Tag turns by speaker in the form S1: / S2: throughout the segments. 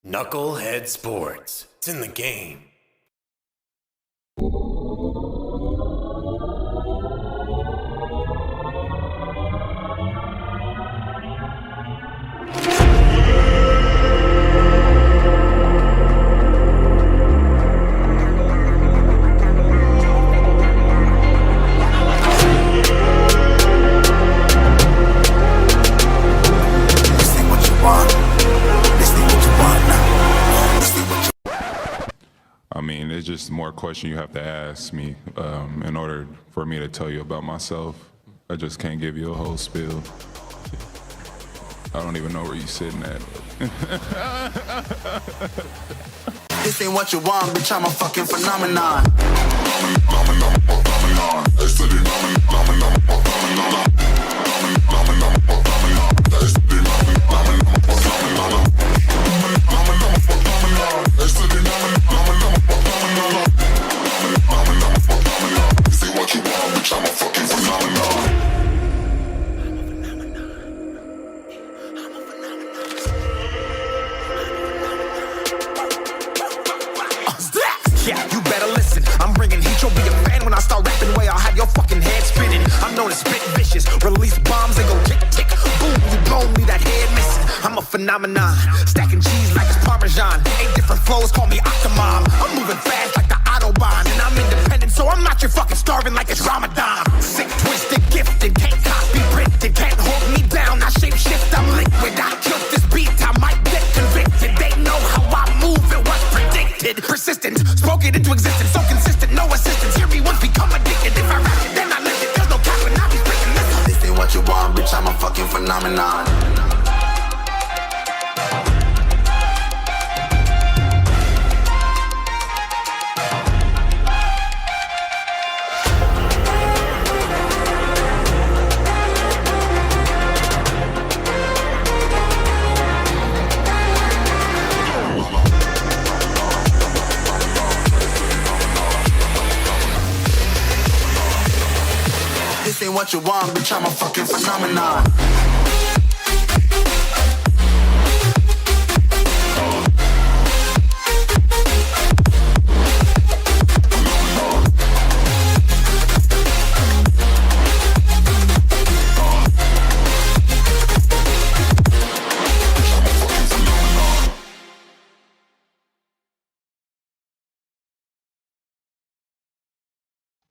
S1: Knucklehead Sports. It's in the game.
S2: I mean, it's just more question you have to ask me in order for me to tell you about myself. I just can't give you a whole spiel. I don't even know where you're sitting at.
S3: This ain't what you want, bitch, I'm a fucking phenomenon. Yeah, you better listen. I'm bringing heat. You'll be a fan when I start rapping. Way I'll have your fucking head spinning. I'm known as spit vicious. Release bombs and go tick tick. Boom, you blown me that head missing. I'm a phenomenon. Stacking cheese like it's Parmesan. 8 different flows, call me Octomom. I'm moving fast like the Autobahn. And I'm independent, so I'm not your fucking starving like it's Ramadan. Sick, twisted, gifted. Can't copy, printed. Can't hold me down. I shape shift, I'm liquid. I killed this beat, I might get convicted. They know how I move, it was predicted. Persistent, spoke it into existence. So consistent, no assistance. Hear me once, become addicted. If I rap it, then I live it. There's no cap when I be breaking this. This ain't what you want, bitch, I'm a fucking phenomenon. This ain't what you want, bitch, I'm a fucking phenomenon.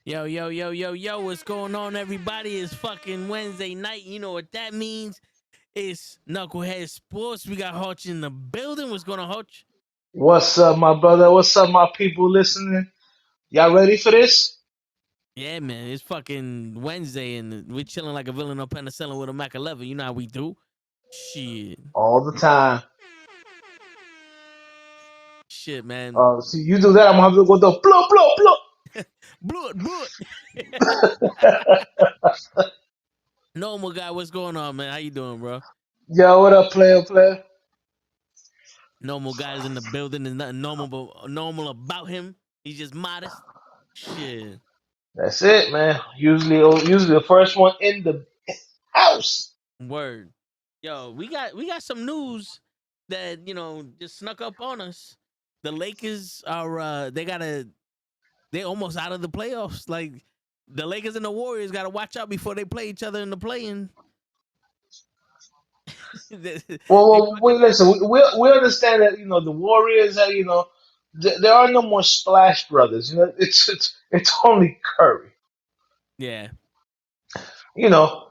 S4: Yo, what's going on, everybody? It's fucking Wednesday night. You know what that means. It's Knucklehead Sports. We got Hutch in the building. What's going on, Hutch?
S5: What's up, my brother? What's up, my people listening? Y'all ready for this?
S4: Yeah, man, it's fucking Wednesday, and we're chilling like a villain on penicillin with a Mac 11. You know how we do. Shit,
S5: All the time.
S4: man.
S5: See, you do that, I'm gonna have to go the blow, blow, blow.
S4: Blood. Normal guy, what's going on, man? How you doing, bro?
S5: Yo, what up, player?
S4: Normal guy's in the building. There's nothing normal about him. He's just modest. Shit.
S5: That's it, man. Usually the first one in the house.
S4: Word. Yo, we got some news that, just snuck up on us. The Lakers are they almost out of the playoffs. Like, the Lakers and the Warriors gotta watch out before they play each other in the play-in.
S5: Well, wait, listen. We understand that the Warriors are there are no more Splash Brothers. It's only Curry.
S4: Yeah.
S5: You know,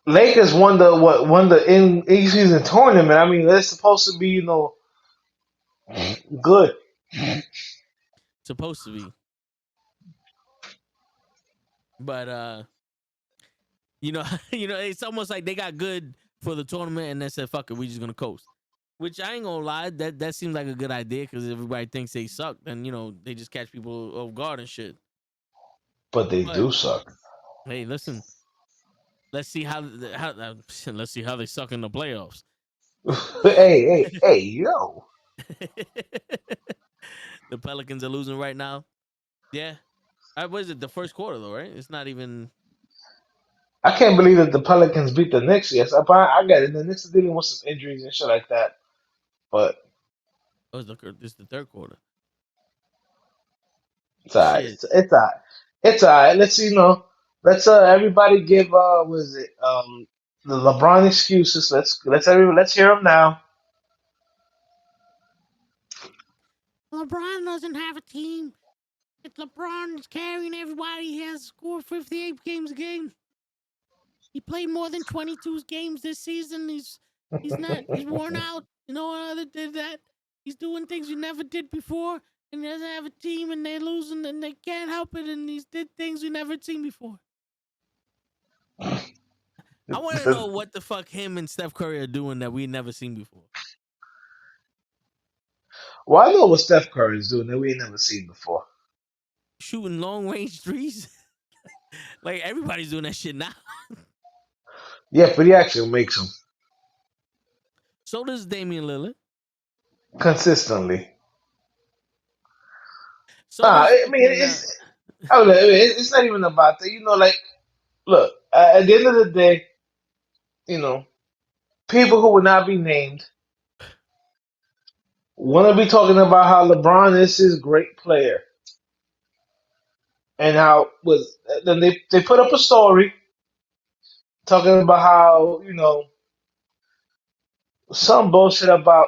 S5: Lakers won the in season tournament. I mean, they're supposed to be good.
S4: Supposed to be. But it's almost like they got good for the tournament and they said, fuck it, we just gonna coast. Which I ain't gonna lie, that seems like a good idea because everybody thinks they suck, and they just catch people off guard and shit.
S5: But they do suck.
S4: Hey, listen, let's see how let's see how they suck in the playoffs.
S5: hey, yo!
S4: The Pelicans are losing right now. Yeah, what is it? The first quarter though, right? It's not even.
S5: I can't believe that the Pelicans beat the Knicks. Yes, I got it. The Knicks are dealing with some injuries and shit like that. But
S4: Oh, this is the third quarter.
S5: It's alright.
S4: Shit.
S5: It's alright. It's alright. Let's let's everybody give was it the LeBron excuses. Let's hear them now.
S4: LeBron doesn't have a team. It's LeBron is carrying everybody. He has scored 58 games a game. He played more than 22 games this season. He's worn out. You know what other did that? He's doing things he never did before, and he doesn't have a team, and they're losing, and they can't help it, and he's did things we never seen before. I want to know what the fuck him and Steph Curry are doing that we never seen before.
S5: Well, I know what Steph Curry is doing that we ain't never seen before.
S4: Shooting long range threes. Like everybody's doing that shit now.
S5: Yeah, but he actually makes them
S4: So does Damian Lillard.
S5: consistently.
S4: So does
S5: I mean, it's not even about that. Like, look, at the end of the day, you know, people who would not be named want to be talking about how LeBron is his great player and how was then they put up a story talking about how some bullshit about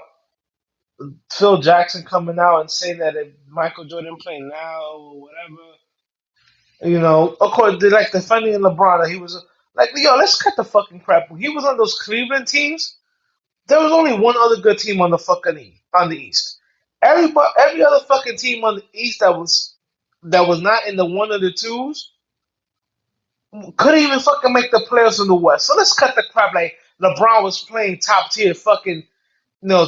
S5: Phil Jackson coming out and saying that if Michael Jordan playing now or whatever, of course they like defending LeBron. That he was like, yo, let's cut the fucking crap. When he was on those Cleveland teams, there was only one other good team on the on the East. Every other fucking team on the East that was not in the one or the twos couldn't even fucking make the playoffs in the West. So let's cut the crap. Like LeBron was playing top tier fucking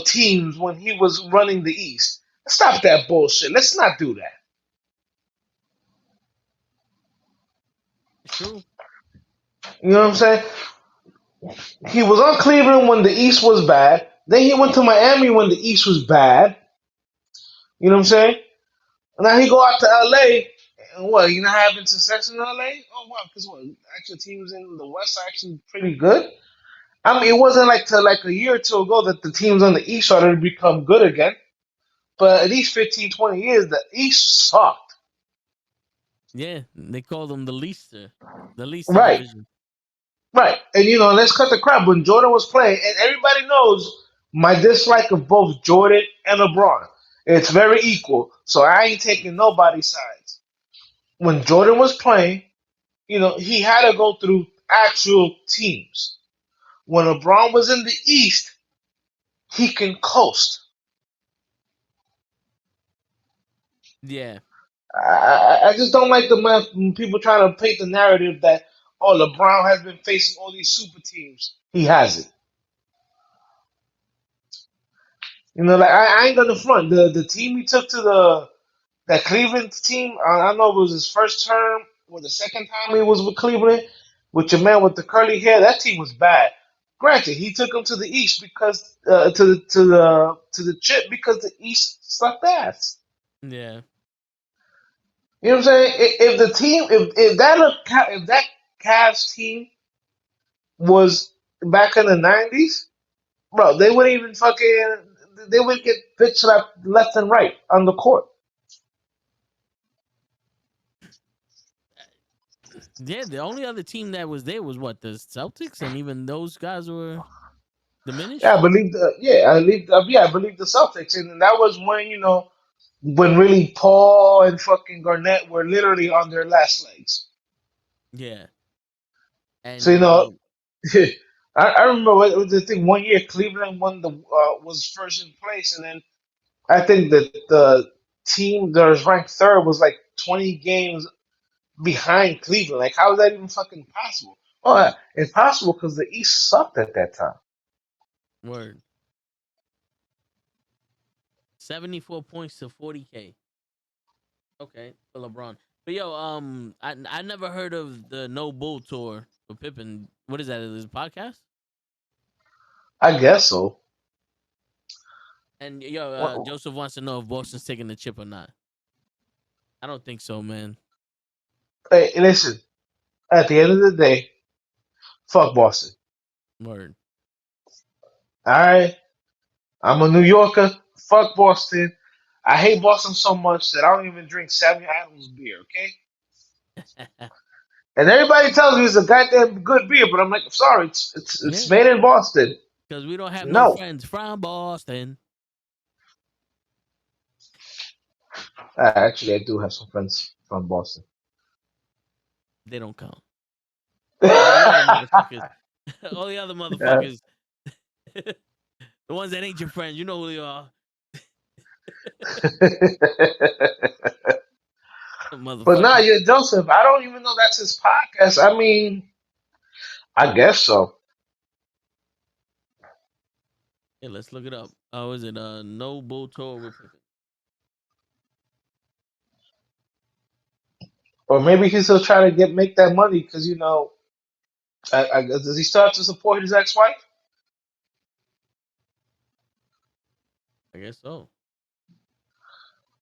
S5: teams when he was running the East. Stop that bullshit. Let's not do that.
S4: It's true.
S5: You know what I'm saying? He was on Cleveland when the East was bad. Then he went to Miami when the East was bad. You know what I'm saying? Now he go out to LA and what? You not having success in LA? Oh wow, because what? Actual teams in the West are actually pretty good. I mean, it wasn't like till like a year or two ago that the teams on the East started to become good again. But at least 15, 20 years, the East sucked.
S4: Yeah, they call them the least
S5: Right,
S4: division.
S5: right. And let's cut the crap. When Jordan was playing, and everybody knows my dislike of both Jordan and LeBron. It's very equal. So I ain't taking nobody's sides. When Jordan was playing, he had to go through actual teams. When LeBron was in the East, he can coast.
S4: Yeah,
S5: I just don't like when people trying to paint the narrative that LeBron has been facing all these super teams. He hasn't. Like I ain't gonna front the team he took to that Cleveland team. I know it was his first term or the second time he was with Cleveland with your man with the curly hair. That team was bad. Granted, he took them to the East because to the chip because the East sucked ass.
S4: yeah,
S5: You know what I'm saying? If the team, if that Cavs team was back in the '90s, bro, they wouldn't even they would get bitched left and right on the court.
S4: yeah. The only other team that was there was what, the Celtics, and even those guys were
S5: Yeah,
S4: diminished.
S5: I believe the Celtics, and that was when when really Paul and fucking Garnett were literally on their last legs.
S4: Yeah, and
S5: So I remember what was the thing. One year Cleveland won the was first in place, and then I think that the team that was ranked third was like 20 games behind Cleveland. Like, how is that even fucking possible? Oh, it's possible because the East sucked at that time.
S4: word 74 points to 40K. Okay, for LeBron. But yo, I never heard of the No Bull tour for Pippen. What is that? Is it a podcast?
S5: I guess so.
S4: And yo,
S5: Well,
S4: Joseph wants to know if Boston's taking the chip or not. I don't think so, man.
S5: hey, listen. At the end of the day, fuck Boston.
S4: Word.
S5: All right, I'm a New Yorker. fuck Boston. I hate Boston so much that I don't even drink Sammy Adams beer. Okay, and everybody tells me it's a goddamn good beer, but I'm like, sorry, it's
S4: Yeah,
S5: made in Boston.
S4: because we don't have no
S5: No,
S4: friends from Boston.
S5: actually, I do have some friends from Boston.
S4: They don't count. All the other motherfuckers. All the other
S5: Yeah.
S4: motherfuckers. The ones that ain't your friends. You know who they are.
S5: But nah,
S4: Motherfuckers.
S5: yeah, Joseph. I don't even know that's his podcast. I mean, I guess so.
S4: Yeah, let's look it up. Oh, is it No Bull Tour with Pippin?
S5: Or maybe he's still trying to make that money because does he still have to support his ex-wife?
S4: I guess so.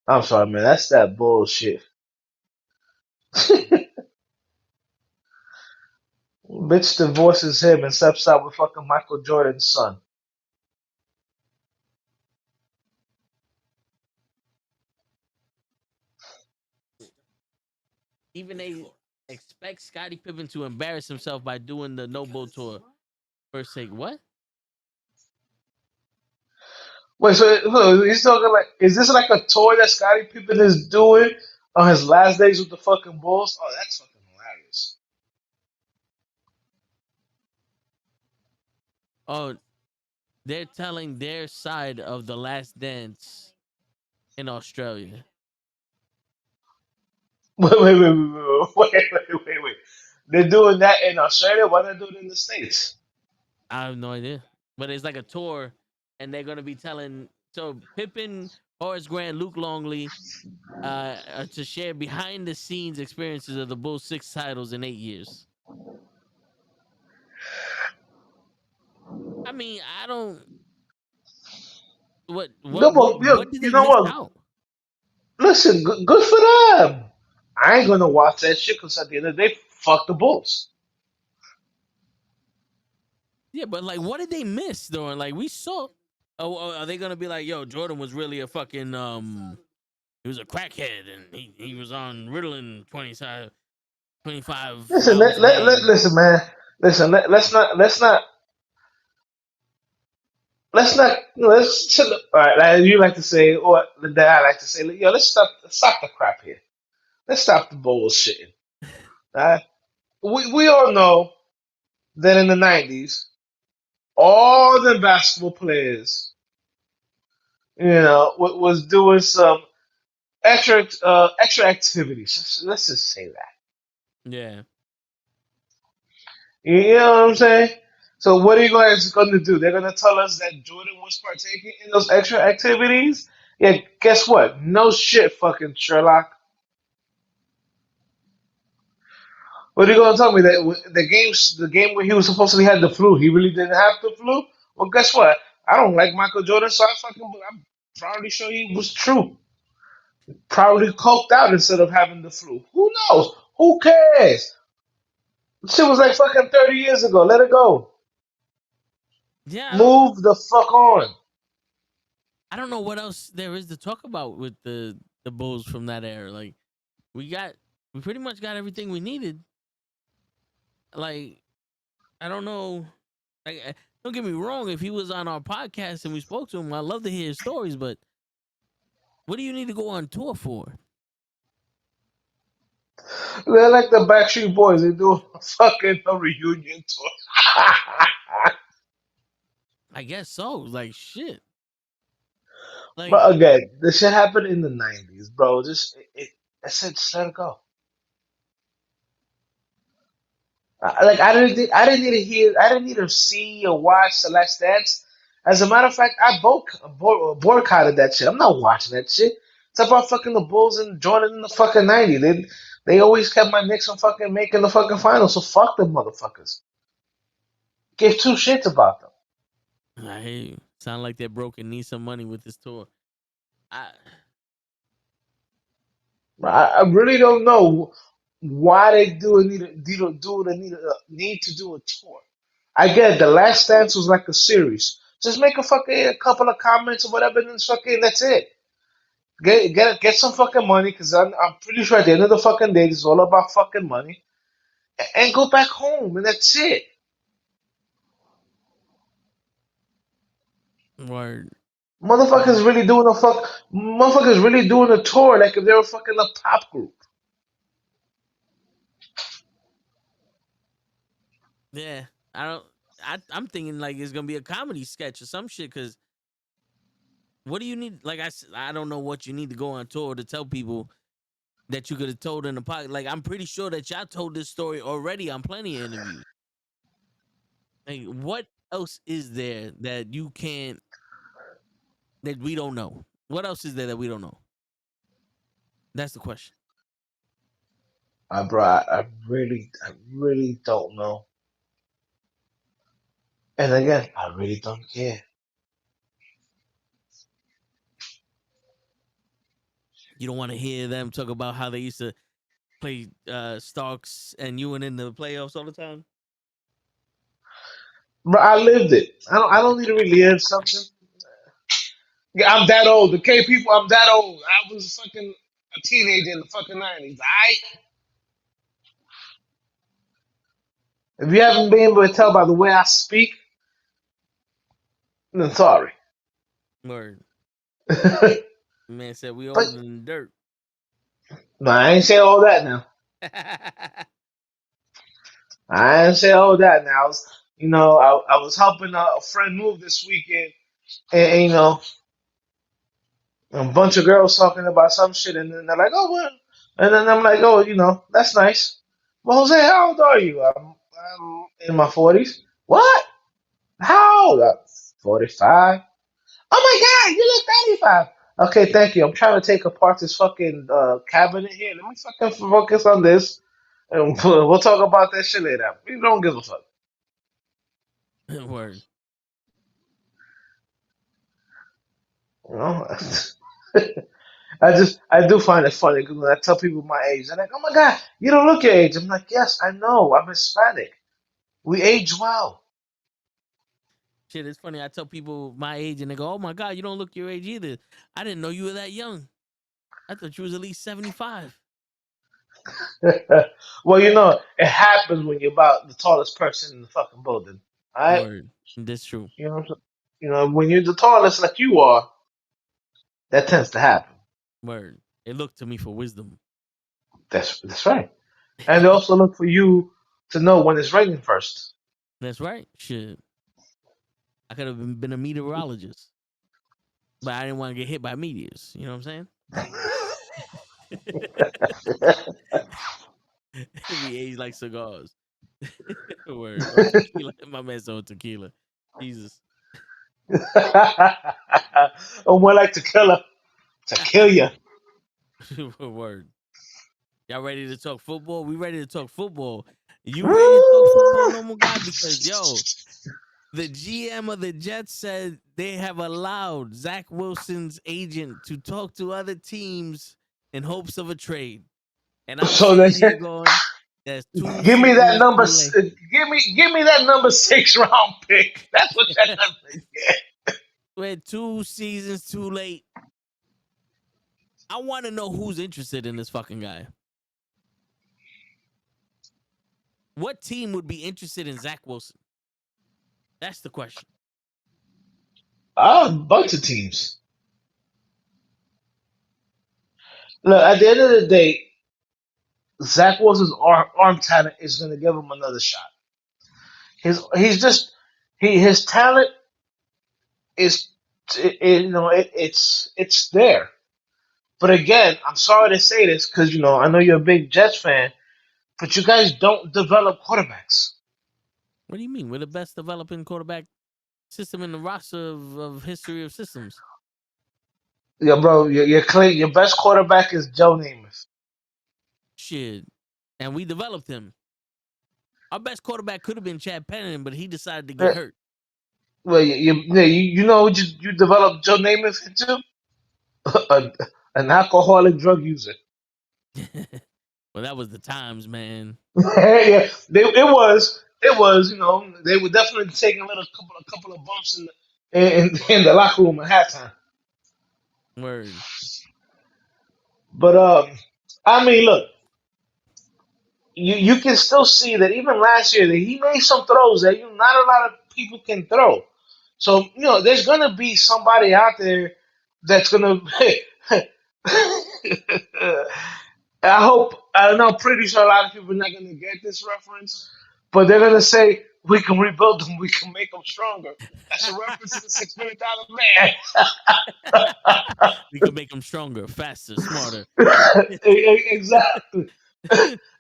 S5: I'm sorry, man. That's that bullshit. Bitch divorces him and steps out with fucking Michael Jordan's son.
S4: Even they expect Scottie Pippen to embarrass himself by doing the No Bull Tour. First take, what?
S5: Wait, so he's talking like, is this like a tour that Scottie Pippen is doing on his last days with the fucking Bulls? Oh, that's fucking hilarious.
S4: Oh, they're telling their side of the last dance in Australia.
S5: Wait. They're doing that in Australia. Why not do it in the States?
S4: I have no idea. But it's like a tour, and they're gonna be telling Pippen, Horace Grant, Luke Longley, to share behind the scenes experiences of the Bulls' 6 titles in 8 years. I mean, I don't. What
S5: No,
S4: what what
S5: but
S4: what did
S5: you
S4: they
S5: know
S4: miss
S5: what?
S4: out?
S5: Listen, good for them. I ain't gonna watch that shit because at the end of the day, fuck the Bulls.
S4: Yeah, but like, what did they miss though? Like, we saw. Oh, are they gonna be like, yo, Jordan was really a fucking he was a crackhead and he was on Ritalin 25
S5: Listen,
S4: hours a day.
S5: listen, man. Listen, let's chill. All right, like you like to say, or that I like to say, yo, let's stop the crap here. Let's stop the bullshitting. All right? We all know that in the '90s, all the basketball players, was doing some extra activities. Let's just say that.
S4: Yeah.
S5: You know what I'm saying? So what are you guys going to do? They're going to tell us that Jordan was partaking in those extra activities? Yeah, guess what? No shit, fucking Sherlock. What are you going to tell me that the game where he was supposedly had the flu, he really didn't have the flu? Well, guess what? I don't like Michael Jordan, so I'm probably sure he was true. Probably coked out instead of having the flu. Who knows? Who cares? Shit was like fucking 30 years ago. Let it go.
S4: Yeah,
S5: Move the fuck on.
S4: I don't know what else there is to talk about with the Bulls from that era. Like, we pretty much got everything we needed. Like, I don't know. Like, don't get me wrong. If he was on our podcast and we spoke to him, I'd love to hear his stories. But what do you need to go on tour for?
S5: They're like the Backstreet Boys. They do a fucking reunion tour.
S4: I guess so. Like, shit. Like,
S5: But again, this shit happened in the '90s, bro. I said, just let it go. I didn't need to hear, I didn't need to see or watch the Last Dance. As a matter of fact, I boycotted that shit. I'm not watching that shit. It's about fucking the Bulls and Jordan in the fucking '90s. They always kept my Knicks from fucking making the fucking finals. So fuck them motherfuckers. Give two shits about them.
S4: I hear you. Sound like they're broke and need some money with this tour. I
S5: I really don't know why they need to do a tour. I get it, the Last Dance was like a series, Just make a couple of comments or whatever, and then that's it. Get some fucking money, because I'm pretty sure at the end of the fucking day, it's all about fucking money, and go back home, and that's it.
S4: Word.
S5: Motherfuckers really doing a tour like if they were fucking a pop group.
S4: Yeah. I don't. I'm thinking like it's gonna be a comedy sketch or some shit. Cause what do you need? Like I don't know what you need to go on tour to tell people that you could have told in the podcast. Like I'm pretty sure that y'all told this story already on plenty of interviews. Like what else is there that you can't that we don't know? What else is there that we don't know? That's the question.
S5: Bro, I really don't know. And again, I really don't care.
S4: You don't want to hear them talk about how they used to play Starks and Ewan in the playoffs all the time.
S5: Bro, I lived it. I don't need to relive something. Yeah, I'm that old. The K people, I'm that old. I was fucking a teenager in the fucking 90s. Alright? If you haven't been able to tell by the way I speak, then sorry.
S4: Word.
S5: but
S4: Man said we older than dirt.
S5: no, I ain't say all that now. I ain't say all that now. I was helping a friend move this weekend, and a bunch of girls talking about some shit, and then they're like, "Oh well," and then I'm like, "Oh, that's nice." Well, Jose, how old are you? I'm in my 40s. What? How old? 45. Oh my God, you look 35. Okay, thank you. I'm trying to take apart this fucking cabinet here. Let me fucking focus on this, and we'll talk about that shit later. We don't give a fuck.
S4: Word.
S5: You know? I do find it funny because when I tell people my age, they're like, "Oh my God, you don't look your age." I'm like, "Yes, I know. I'm Hispanic. We age well."
S4: Shit, it's funny. I tell people my age and they go, "Oh my God, you don't look your age either." I didn't know you were that young. I thought you was at least 75.
S5: Well, it happens when you're about the tallest person in the fucking building. All right,
S4: Word. That's true.
S5: you know what I'm saying? When you're the tallest like you are, that tends to happen.
S4: Word. They look to me for wisdom.
S5: That's right. And they also look for you to know when it's raining first.
S4: That's right. Shit. I could have been a meteorologist, but I didn't want to get hit by meteors. You know what I'm saying? We age like cigars. Word. Or tequila. My man sold tequila. Jesus.
S5: Or more like to kill you.
S4: Word. Y'all ready to talk football? We ready to talk football. You ready to talk football, normal guy? Because yo, the GM of the Jets said they have allowed Zach Wilson's agent to talk to other teams in hopes of a trade. And I'm
S5: So
S4: sitting here
S5: then,
S4: going, that's two
S5: give me that
S4: seasons
S5: number.
S4: too late.
S5: Give me that number 6 round pick. That's what that number is.
S4: We're 2 seasons too late. I want to know who's interested in this fucking guy. What team would be interested in Zach Wilson? That's the question.
S5: A bunch of teams. Look, at the end of the day, Zach Wilson's arm talent is going to give him another shot. He's just his talent is it's there. But again, I'm sorry to say this because I know you're a big Jets fan, but you guys don't develop quarterbacks.
S4: What do you mean? We're the best developing quarterback system in the roster of history of systems.
S5: Yeah, bro, your best quarterback is Joe Namath.
S4: Shit. And we developed him. Our best quarterback could have been Chad Pennington, but he decided to get
S5: Yeah,
S4: hurt.
S5: well, you know what you developed Joe Namath into? a, an alcoholic drug user.
S4: Well, that was the times, man.
S5: Yeah, it was they were definitely taking a couple of bumps in the locker room at halftime.
S4: Word.
S5: But I mean, look, you can still see that even last year that he made some throws that not a lot of people can throw. So there's gonna be somebody out there that's gonna. I hope I know. Pretty sure a lot of people are not gonna get this reference, but they're gonna say we can rebuild them, we can make them stronger. That's a reference to the $6 million
S4: We can make them stronger, faster, smarter.
S5: man. Exactly.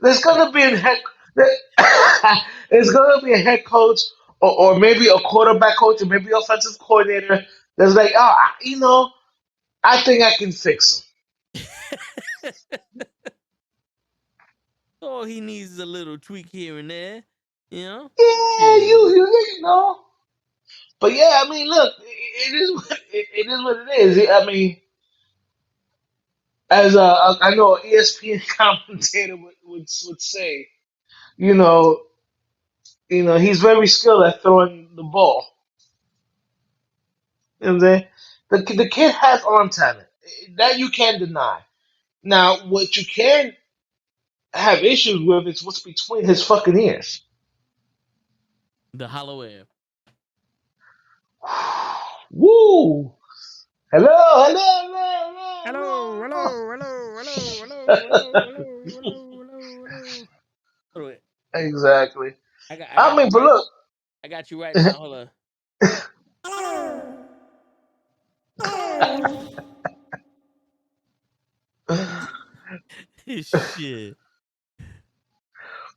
S5: There's gonna be a head. There's gonna be a head coach, or maybe a quarterback coach, or maybe offensive coordinator. That's like, oh, I think I can fix
S4: All he needs is a little tweak here and there. You know?
S5: him. Yeah,
S4: Shit.
S5: you know. But yeah, I mean, look, it is it is what it is. I mean, as I know an ESPN commentator would say, you know, he's very skilled at throwing the ball. You know what I'm saying? The kid has arm talent. That you can't deny. Now, what you can have issues with is what's between his fucking ears.
S4: The hollow air.
S5: Woo! Hello.
S4: Hold on.
S5: Exactly.
S4: I
S5: I
S4: got
S5: mean,
S4: you
S5: but
S4: right.
S5: look.
S4: I got you right now. Hold on. Shit.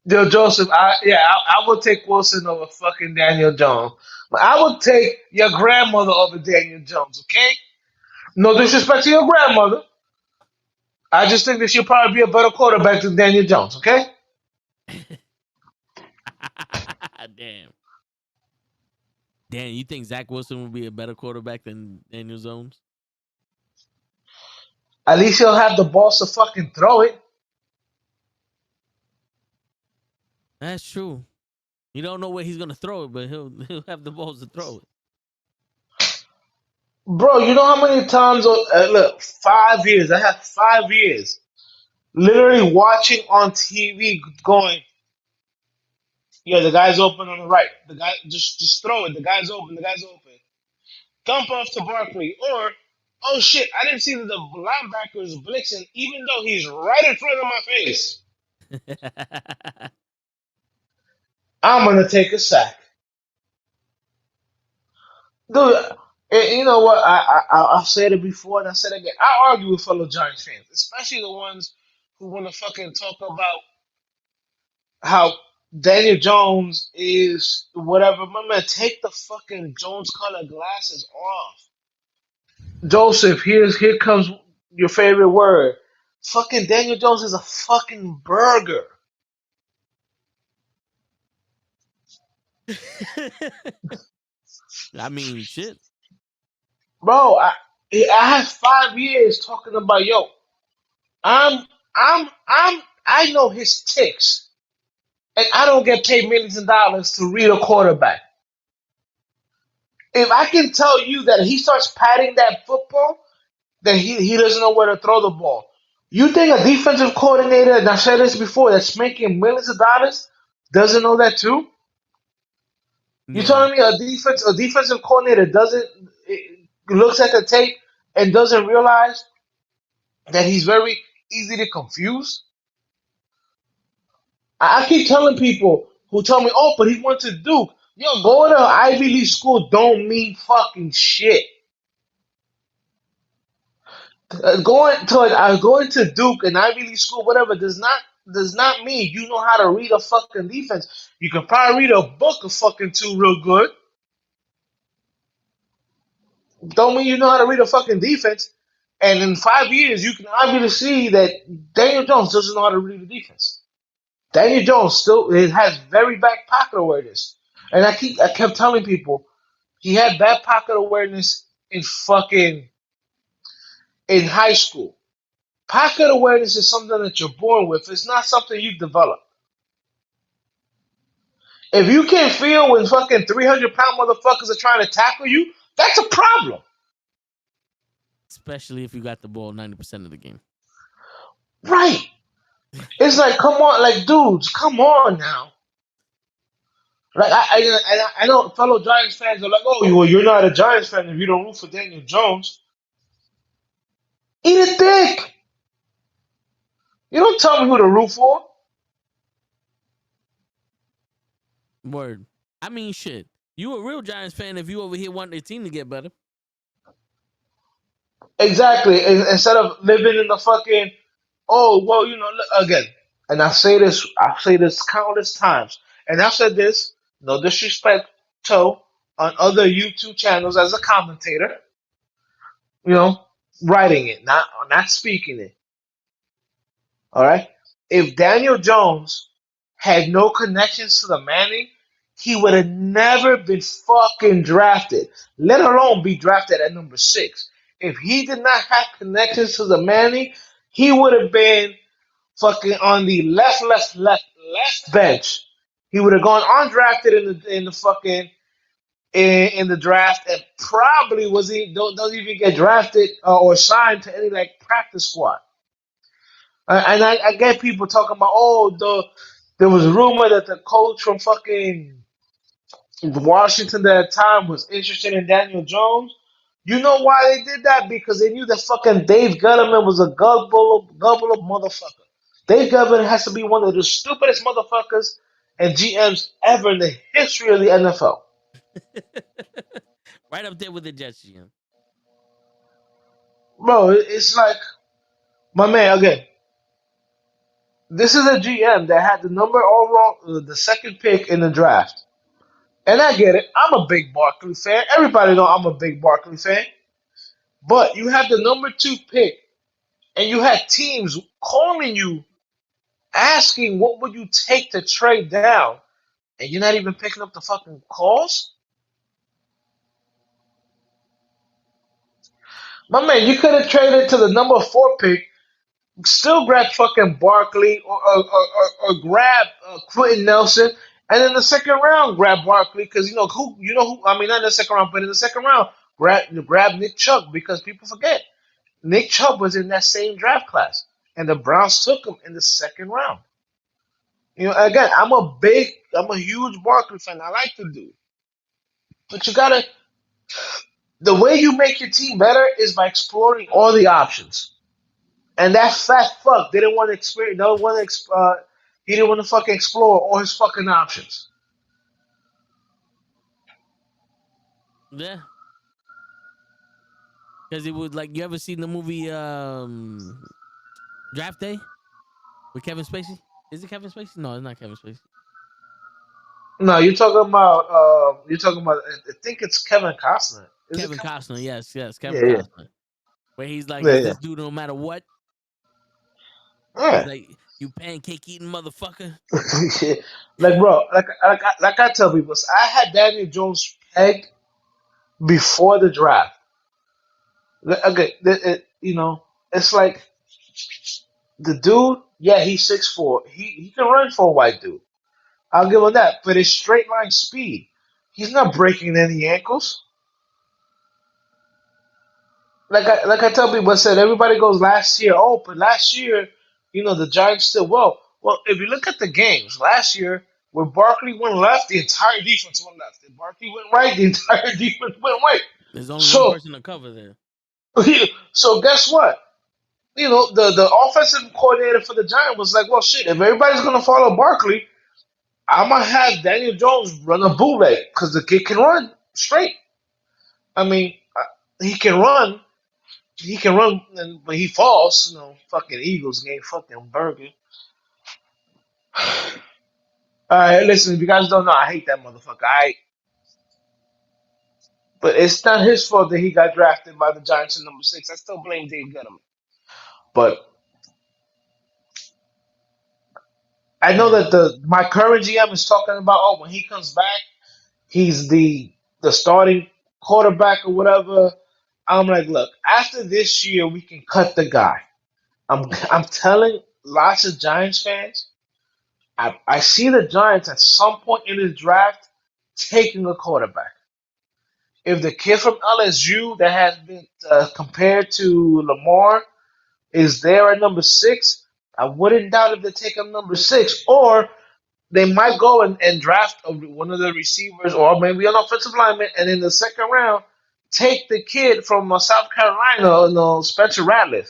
S5: Yo, Joseph, I would take Wilson over fucking Daniel Jones. But I would take your grandmother over Daniel Jones, okay? No disrespect to your grandmother. I just think that she'll probably be a better quarterback than Daniel Jones, okay?
S4: Damn. Damn, you think Zach Wilson would be a better quarterback than Daniel Jones?
S5: At least he'll have the balls to fucking throw it.
S4: That's true. You don't know where he's gonna throw it, but he'll have the balls to throw it.
S5: Bro, you know how many times, look, 5 years, I have 5 years literally watching on TV going, yo, the guy's open on the right. The guy, just throw it. The guy's open. Dump off to Barkley. Or, oh shit, I didn't see that the linebacker is blitzing, even though he's right in front of my face. I'm gonna take a sack, dude. And you know what? I've said it before, and I said it again. I argue with fellow Giants fans, especially the ones who want to fucking talk about how Daniel Jones is whatever. My man, take the fucking Jones colored glasses off. Joseph, here comes your favorite word. Fucking Daniel Jones is a fucking burger.
S4: I mean, shit.
S5: Bro, I had 5 years talking about I'm I know his ticks, and I don't get paid millions of dollars to read a quarterback. If I can tell you that he starts patting that football, then he doesn't know where to throw the ball. You think a defensive coordinator, and I said this before, that's making millions of dollars doesn't know that too? You
S4: Yeah.
S5: telling me a defensive coordinator doesn't looks at the tape and doesn't realize that he's very easy to confuse? I keep telling people who tell me, "Oh, but he went to Duke." Yo, going to Ivy League school don't mean fucking shit. Going to Duke and Ivy League school, whatever, does not mean you know how to read a fucking defense. You can probably read a book of fucking two real good. Don't mean you know how to read a fucking defense. And in 5 years, you can obviously see that Daniel Jones doesn't know how to read the defense. Daniel Jones still has very back pocket awareness, and I kept telling people he had back pocket awareness in high school. Pocket awareness is something that you're born with. It's not something you develop. If you can't feel when fucking 300-pound motherfuckers are trying to tackle you, That's a problem.
S4: Especially if you got the ball 90% of the game.
S5: Right. It's like, come on, like, dudes, come on now. Like, I know fellow Giants fans are like, oh, well, you're not a Giants fan if you don't root for Daniel Jones. Eat a dick. You don't tell me who to root for.
S4: Word. I mean, shit. You a real Giants fan if you over here want their team to get better.
S5: Exactly. Instead of living in the fucking, oh, well, again, and I say this countless times, and I've said this, no disrespect to, on other YouTube channels as a commentator, you know, writing it, not speaking it. All right. If Daniel Jones had no connections to the Manning, he would have never been fucking drafted, let alone be drafted at number 6. If he did not have connections to the Manning, he would have been fucking on the left bench. He would have gone undrafted in the fucking in the draft and probably doesn't even get drafted or signed to any like practice squad. And I get people talking about, there was a rumor that the coach from fucking Washington at the time was interested in Daniel Jones. You know why they did that? Because they knew that fucking Dave Gettleman was a gullible motherfucker. Dave Gettleman has to be one of the stupidest motherfuckers and GMs ever in the history of the NFL.
S4: Right up there with the Jets GM.
S5: Bro, it's like, my man, again, this is a GM that had the number overall, the second pick in the draft. And I get it. I'm a big Barkley fan. Everybody know I'm a big Barkley fan. But you have the number 2 pick, and you had teams calling you, asking what would you take to trade down, and you're not even picking up the fucking calls? My man, you could have traded to the number 4 pick, still grab fucking Barkley or grab Quentin Nelson, and in the second round grab Barkley because who I mean not in the second round, but in the second round grab Nick Chubb because people forget Nick Chubb was in that same draft class, and the Browns took him in the second round. Again, I'm a huge Barkley fan. I like the dude, but the way you make your team better is by exploring all the options. And that fat fuck didn't want to experience. He didn't want to fucking explore all his fucking options.
S4: Yeah. Because it was like, you ever seen the movie Draft Day with Kevin Spacey? Is it Kevin Spacey? No, it's not Kevin Spacey.
S5: No, you're talking about. You're talking about. I think it's Kevin Costner.
S4: Kevin Costner, yes, Kevin
S5: Yeah, yeah,
S4: Costner. Where he's like,
S5: yeah,
S4: is
S5: yeah.
S4: this dude no matter what? He's
S5: Yeah.
S4: like, you pancake eating motherfucker.
S5: Like, bro, like I tell people, I had Daniel Jones pegged before the draft. Okay, it's like the dude. Yeah, he's 6'4". He can run for a white dude. I'll give him that. But his straight line speed, he's not breaking any ankles. Like I tell people, I said everybody goes last year. Oh, but last year, the Giants still well. Well, if you look at the games last year, where Barkley went left, the entire defense went left. If Barkley went right, the entire defense went right.
S4: There's only one
S5: So,
S4: person to cover there.
S5: so guess what? The offensive coordinator for the Giants was like, well, shit. If everybody's gonna follow Barkley, I'm gonna have Daniel Jones run a bootleg because the kid can run straight. I mean, he can run. He can run, but he falls. Fucking Eagles game, fucking burger. All right, listen. If you guys don't know, I hate that motherfucker. But it's not his fault that he got drafted by the Giants in number 6. I still blame Dave Gettleman. But I know
S4: Yeah.
S5: that my current GM is talking about, when he comes back, he's the starting quarterback or whatever. I'm like, look, after this year, we can cut the guy. I'm telling lots of Giants fans, I see the Giants at some point in this draft taking a quarterback. if the kid from LSU that has been compared to Lamar is there at number 6, I wouldn't doubt if they take him number 6. Or they might go and draft one of the receivers or maybe an offensive lineman, and in the second round, take the kid from South Carolina, Spencer Rattler.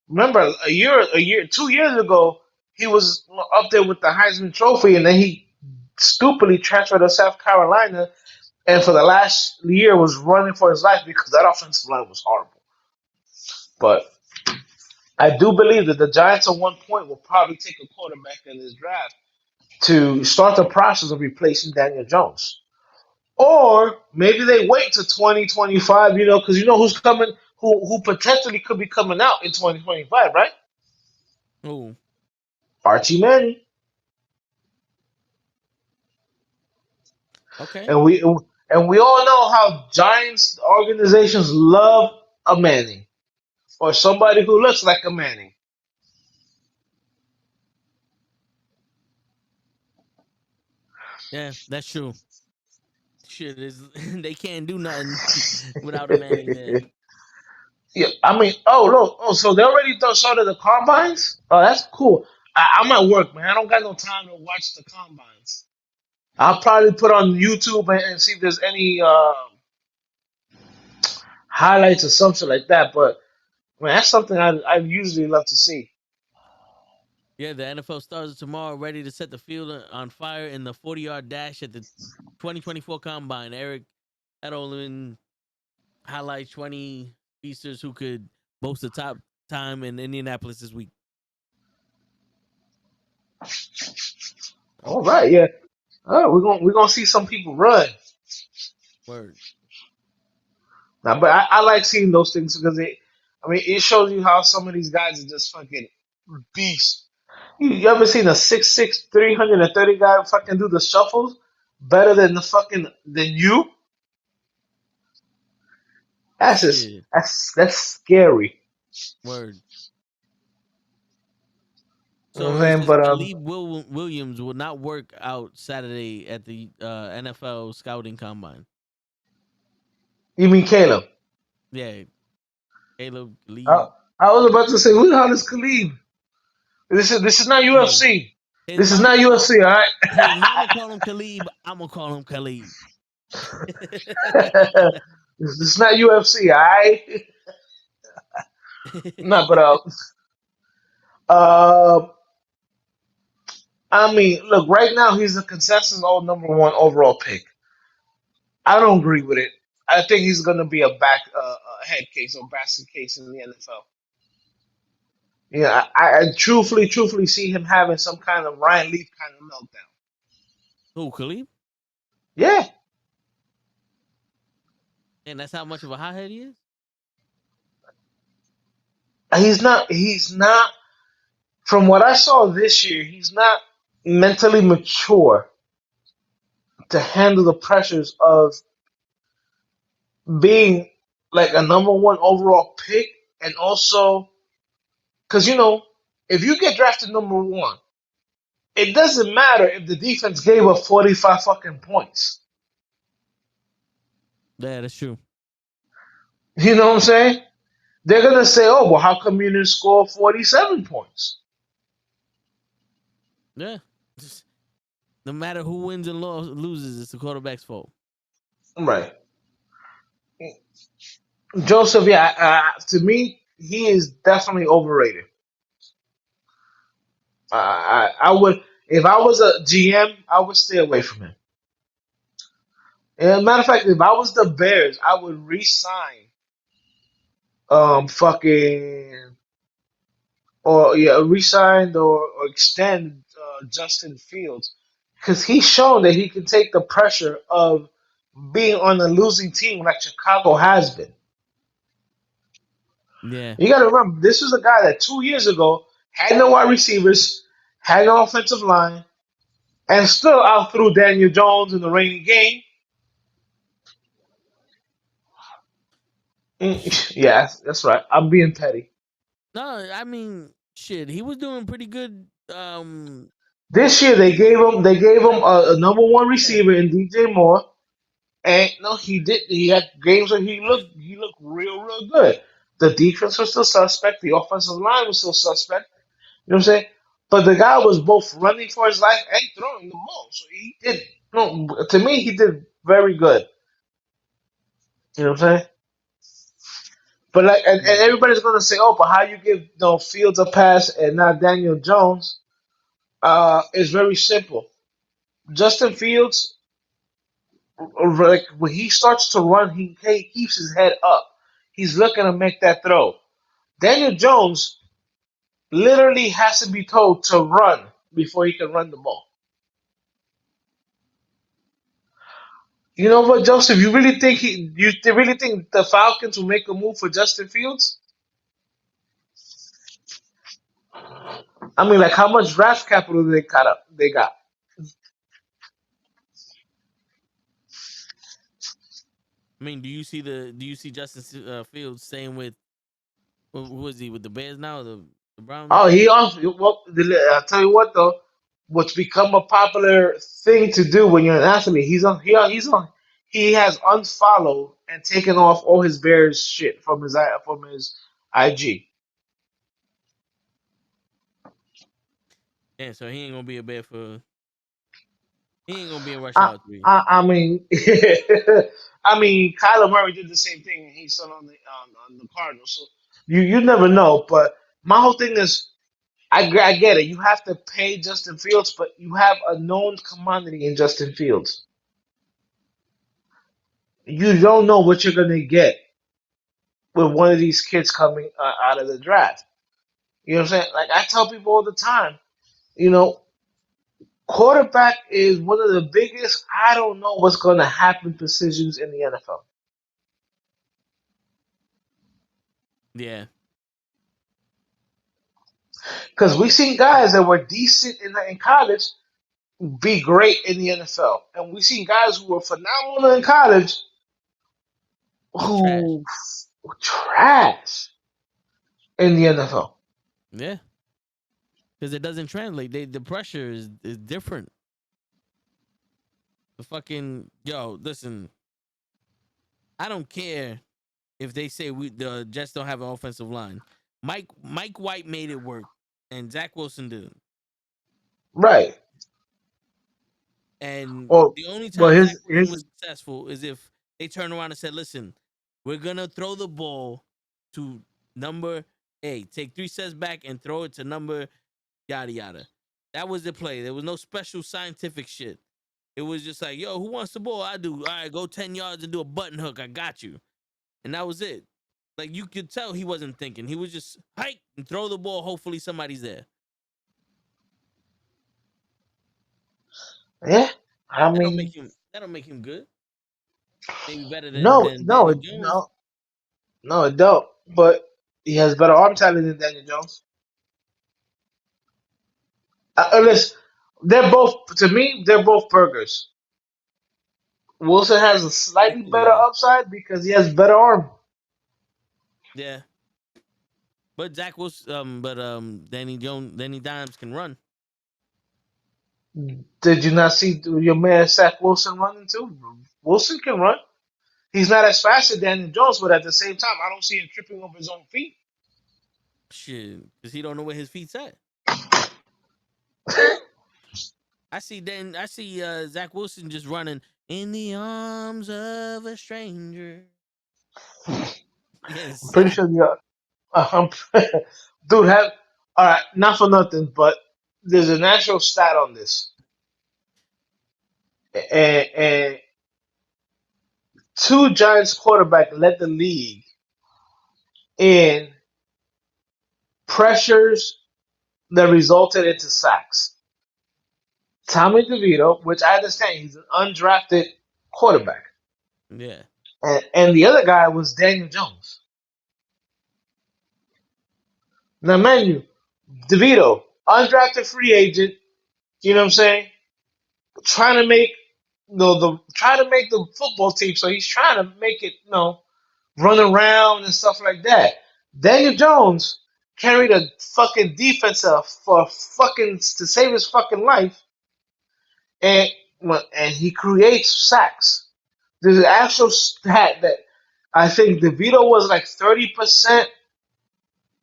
S5: Remember, 2 years ago, he was up there with the Heisman Trophy, and then he stupidly transferred to South Carolina, and for the last year was running for his life because that offensive line was horrible. But I do believe that the Giants at one point will probably take a quarterback in this draft to start the process of replacing Daniel Jones. Or maybe they wait to 2025, because who's coming, who potentially could be coming out in 2025, right?
S4: Ooh.
S5: Archie Manning.
S4: Okay.
S5: And we all know how Giants organizations love a Manning or somebody who looks like a Manning.
S4: Yeah, that's true. Shit is they can't do nothing without a Manning there.
S5: Yeah, I mean, so they already started the combines. Oh, that's cool. I'm at work, man. I don't got no time to watch the combines. I'll probably put on YouTube and see if there's any highlights or something like that. But man, that's something I usually love to see.
S4: Yeah, the NFL stars tomorrow, ready to set the field on fire in the 40-yard dash at the 2024 Combine. Eric Edelman highlights 20 speedsters who could boast the top time in Indianapolis this week.
S5: All
S4: Okay.
S5: right, yeah. All right, we're gonna see some people run.
S4: Word.
S5: Now, but I like seeing those things because it shows you how some of these guys are just fucking beasts. You ever seen a 6'6", 330 guy fucking do the shuffles better than than you? That's just
S4: Shit.
S5: that's scary.
S4: Word.
S5: You know
S4: So
S5: what I'm
S4: it
S5: saying?
S4: says
S5: But
S4: Khalib Williams will not work out Saturday at the NFL scouting combine.
S5: you mean Caleb?
S4: Yeah, Caleb
S5: I,
S4: Khalib.
S5: I was about to say, who the hell is Khalib? This is not
S4: Hey,
S5: UFC.
S4: his
S5: This is
S4: mama
S5: not
S4: call
S5: UFC, all
S4: his mama call him Khalib. I'm gonna call him Khalib.
S5: right? This is not UFC, all right? No, but uh, I mean, look, right now he's a consensus old number one overall pick. I don't agree with it. I think he's going to be a head case or basket case in the NFL. Yeah, I truthfully see him having some kind of Ryan Leaf kind of meltdown.
S4: Who, Khalib?
S5: Yeah,
S4: And that's how much of a hothead he is.
S5: he's not. He's not. From what I saw this year, he's not mentally mature to handle the pressures of being like a number one overall pick, and also because if you get drafted number one, it doesn't matter if the defense gave up 45 fucking points.
S4: Yeah, that's true.
S5: You know what I'm saying? They're gonna say, "Oh, well, how come you didn't score 47 points?"
S4: Yeah. Just, no matter who wins and loses, it's the quarterback's fault.
S5: Right. Joseph, yeah, to me, he is definitely overrated. I would, if I was a GM, I would stay away from him. And matter of fact, if I was the Bears, I would re-sign, fucking, or yeah, re-sign or extend Justin Fields because he's shown that he can take the pressure of being on a losing team like Chicago has been.
S4: Yeah.
S5: You got to remember, this was a guy that 2 years ago had no wide receivers, had no offensive line, and still out threw Daniel Jones in the rainy game. Yeah, that's right. I'm being petty.
S4: No, I mean, shit, he was doing pretty good.
S5: This year they gave him a number one
S4: Yeah,
S5: receiver in DJ Moore. And no, he did. He had games where he looked real good. The defense was still suspect. The offensive line was still suspect. You know what I'm saying? But the guy was both running for his life and throwing the ball. So he did. No, to me, he did very good. You know what I'm saying? But like, and
S4: Yeah.
S5: everybody's gonna say, "Oh, but how you give Fields a pass and not Daniel Jones?" It's very simple. Justin Fields, like when he starts to run, he keeps his head up. He's looking to make that throw. Daniel Jones literally has to be told to run before he can run the ball. You know what, Joseph? You really think the Falcons will make a move for Justin Fields? I mean, like how much draft capital they got up? They got.
S4: I mean, do you see Justin Fields staying with who is he with the Bears now? The Browns?
S5: Oh, he also. Well, I'll tell you what though. What's become a popular thing to do when you're an athlete? He has unfollowed and taken off all his Bears shit from his IG.
S4: Yeah, so he ain't gonna be a Bear for. He ain't gonna be in rush
S5: I
S4: hour 3.
S5: I mean, I mean, Kyler Murray did the same thing, and he's still on the Cardinals. So you never know. But my whole thing is, I get it. You have to pay Justin Fields, but you have a known commodity in Justin Fields. You don't know what you're gonna get with one of these kids coming out of the draft. You know what I'm saying? Like I tell people all the time, you know, quarterback is one of the biggest. I don't know what's gonna happen positions in the NFL.
S4: Yeah,
S5: Because we've seen guys that were decent in college be great in the NFL. And we've seen guys who were phenomenal in college
S4: trash.
S5: who were trash in the NFL.
S4: Yeah, because it doesn't translate. The pressure is different. The fucking listen. I don't care if they say the Jets don't have an offensive line. Mike White made it work, and Zach Wilson didn't.
S5: Right.
S4: And
S5: Well,
S4: the only
S5: well,
S4: time Zach
S5: his
S4: Wilson was
S5: his
S4: successful is if they turned around and said, "Listen, we're gonna throw the ball to number A. Take 3 steps back and throw it to number yada yada." That was the play. There was no special scientific shit. It was just like, "Yo, who wants the ball? I do. All right, go 10 yards and do a button hook. I got you." And that was it. Like you could tell he wasn't thinking. He was just hike and throw the ball. Hopefully somebody's there.
S5: yeah. I
S4: That don't make
S5: mean,
S4: him. That don't make him good. Maybe better than
S5: no,
S4: than
S5: no,
S4: Danny Jones.
S5: no, it don't. But he has better arm talent than Daniel Jones. Listen, they're both to me. They're both burgers. Wilson has a slightly better
S4: Yeah,
S5: upside because he has better arm.
S4: yeah. But Danny Dimes can run.
S5: Did you not see your man Zach Wilson running too? Wilson can run. He's not as fast as Daniel Jones, but at the same time, I don't see him tripping over his own feet.
S4: Shit, because he don't know where his feet's at. I see Zach Wilson just running in the arms of a stranger. Yes,
S5: I'm pretty
S4: son.
S5: sure the dude have all right. Not for nothing, but there's a natural stat on this, and two Giants quarterback led the league in pressures that resulted into sacks. Tommy DeVito, which I understand he's an undrafted quarterback,
S4: Yeah,
S5: and the other guy was Daniel Jones. Now, mind you, DeVito, undrafted free agent. You know what I'm saying? Trying to make trying to make the football team. So he's trying to make it, run around and stuff like that. Daniel Jones carried a fucking defense up for fucking to save his fucking life, and and he creates sacks. There's an actual stat that I think DeVito was like 30%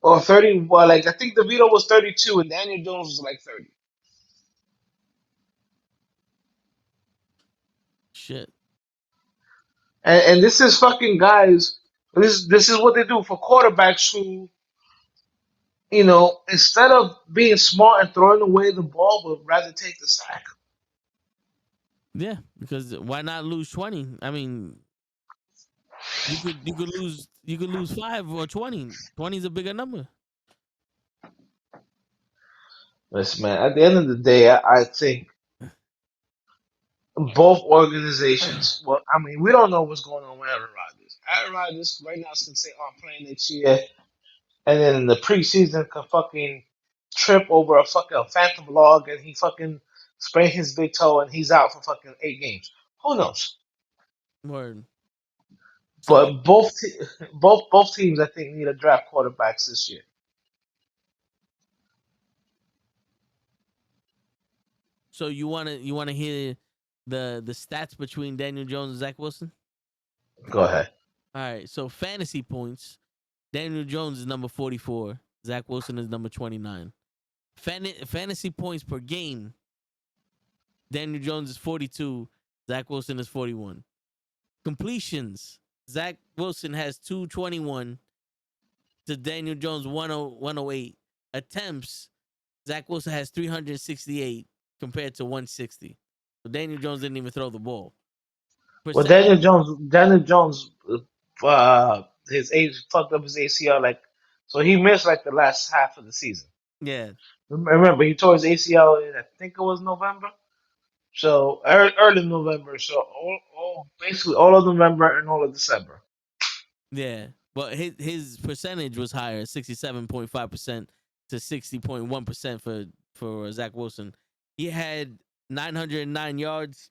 S5: or 30. Well, like I think DeVito was 32 and Daniel Jones was like 30.
S4: Shit.
S5: And this is fucking guys. This is what they do for quarterbacks who, instead of being smart and throwing away the ball, would rather take the sack.
S4: Yeah, because why not lose 20? I mean, you could lose 5 or 20. 20 is a bigger number.
S5: Listen, man. At the end of the day, I think both organizations. Well, I mean, we don't know what's going on with Aaron Rodgers. Aaron Rodgers right now can say, "Oh, I'm playing next year," and then in the preseason can fucking trip over a fucking phantom log and he fucking sprain his big toe and he's out for fucking 8 games. Who knows?
S4: Word. So
S5: But both teams, I think, need to draft quarterbacks this year.
S4: so you wanna hear the stats between Daniel Jones and Zach Wilson?
S5: Go ahead.
S4: All right. So fantasy points, Daniel Jones is number 44. Zach Wilson is number 29. Fantasy points per game, Daniel Jones is 42. Zach Wilson is 41. Completions, Zach Wilson has 221 to Daniel Jones 108. Attempts, Zach Wilson has 368 compared to 160. So Daniel Jones didn't even throw the ball.
S5: Well,
S4: Percentage,
S5: Daniel Jones, his age fucked up his ACL, like, so he missed like the last half of the season.
S4: yeah,
S5: Remember, he tore his ACL in, I think it was November. So early November. So basically all of November and all of December.
S4: yeah. But his percentage was higher, 67.5% to 60.1% for Zach Wilson. He had 909 yards,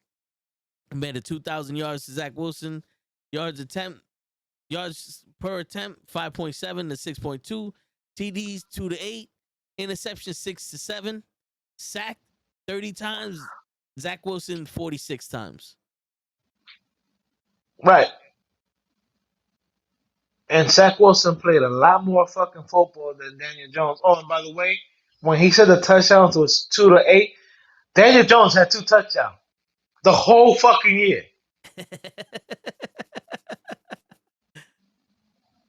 S4: made a 2,000 yards to Zach Wilson. Yards per attempt 5.7 to 6.2. TDs 2 to 8. Interceptions 6 to 7. Sacked 30 times. Zach Wilson 46 times.
S5: Right. And Zach Wilson played a lot more fucking football than Daniel Jones. Oh, and by the way, when he said the touchdowns was 2 to 8, Daniel Jones had 2 touchdowns the whole fucking year.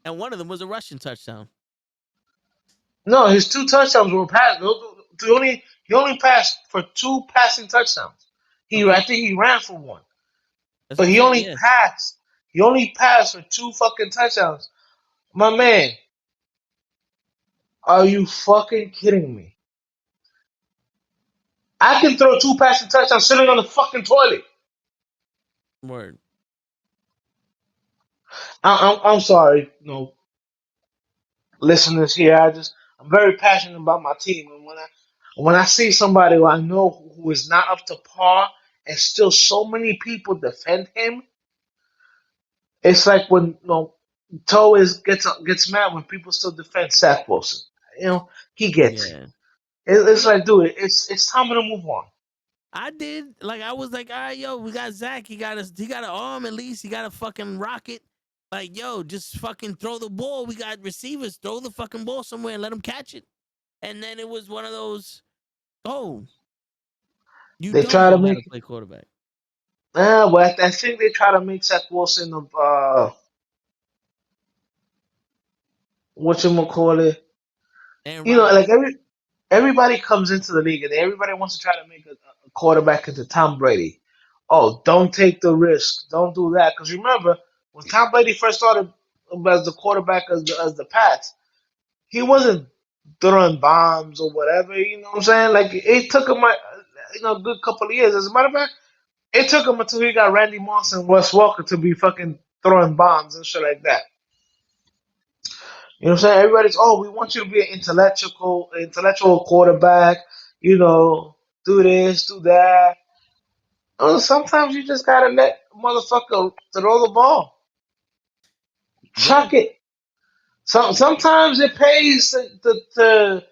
S4: And one of them was a rushing touchdown.
S5: No, his 2 touchdowns were passed. He only passed for 2 passing touchdowns.
S4: Okay,
S5: I think he ran for one,
S4: that's
S5: but
S4: what I'm
S5: he
S4: saying.
S5: only
S4: Yeah,
S5: passed. He only passed for 2 fucking touchdowns. My man, are you fucking kidding me? I can throw 2 passing touchdowns sitting on the fucking toilet.
S4: word.
S5: I'm sorry, listeners here. I'm very passionate about my team, and when I see somebody who I know who is not up to par, and still so many people defend him, it's like when Toe gets mad when people still defend Zach Wilson. He gets it.
S4: Yeah.
S5: It's
S4: No,
S5: like, dude, it's time to move on.
S4: I did. Like I was like, all right, yo, we got Zach. He got an arm at least. He got a fucking rocket. Like, yo, just fucking throw the ball. We got receivers. Throw the fucking ball somewhere and let them catch it. And then it was one of those, oh, you
S5: They
S4: don't
S5: try to
S4: know how to
S5: make,
S4: play quarterback.
S5: well, I think they try to make Zach Wilson of what you call it.
S4: Aaron Rodgers.
S5: Like everybody comes into the league and everybody wants to try to make a quarterback into Tom Brady. Oh, don't take the risk. Don't do that. Because remember, when Tom Brady first started as the quarterback as the Pats, he wasn't throwing bombs or whatever. You know what I'm saying? Like it took him a good couple of years. As a matter of fact, it took him until he got Randy Moss and Wes Walker to be fucking throwing bombs and shit like that. You know what I'm saying? Everybody's, oh, we want you to be an intellectual quarterback. You know, do this, do that. Sometimes you just gotta let motherfucker throw the ball,
S4: Yeah.
S5: chuck it. Sometimes it pays to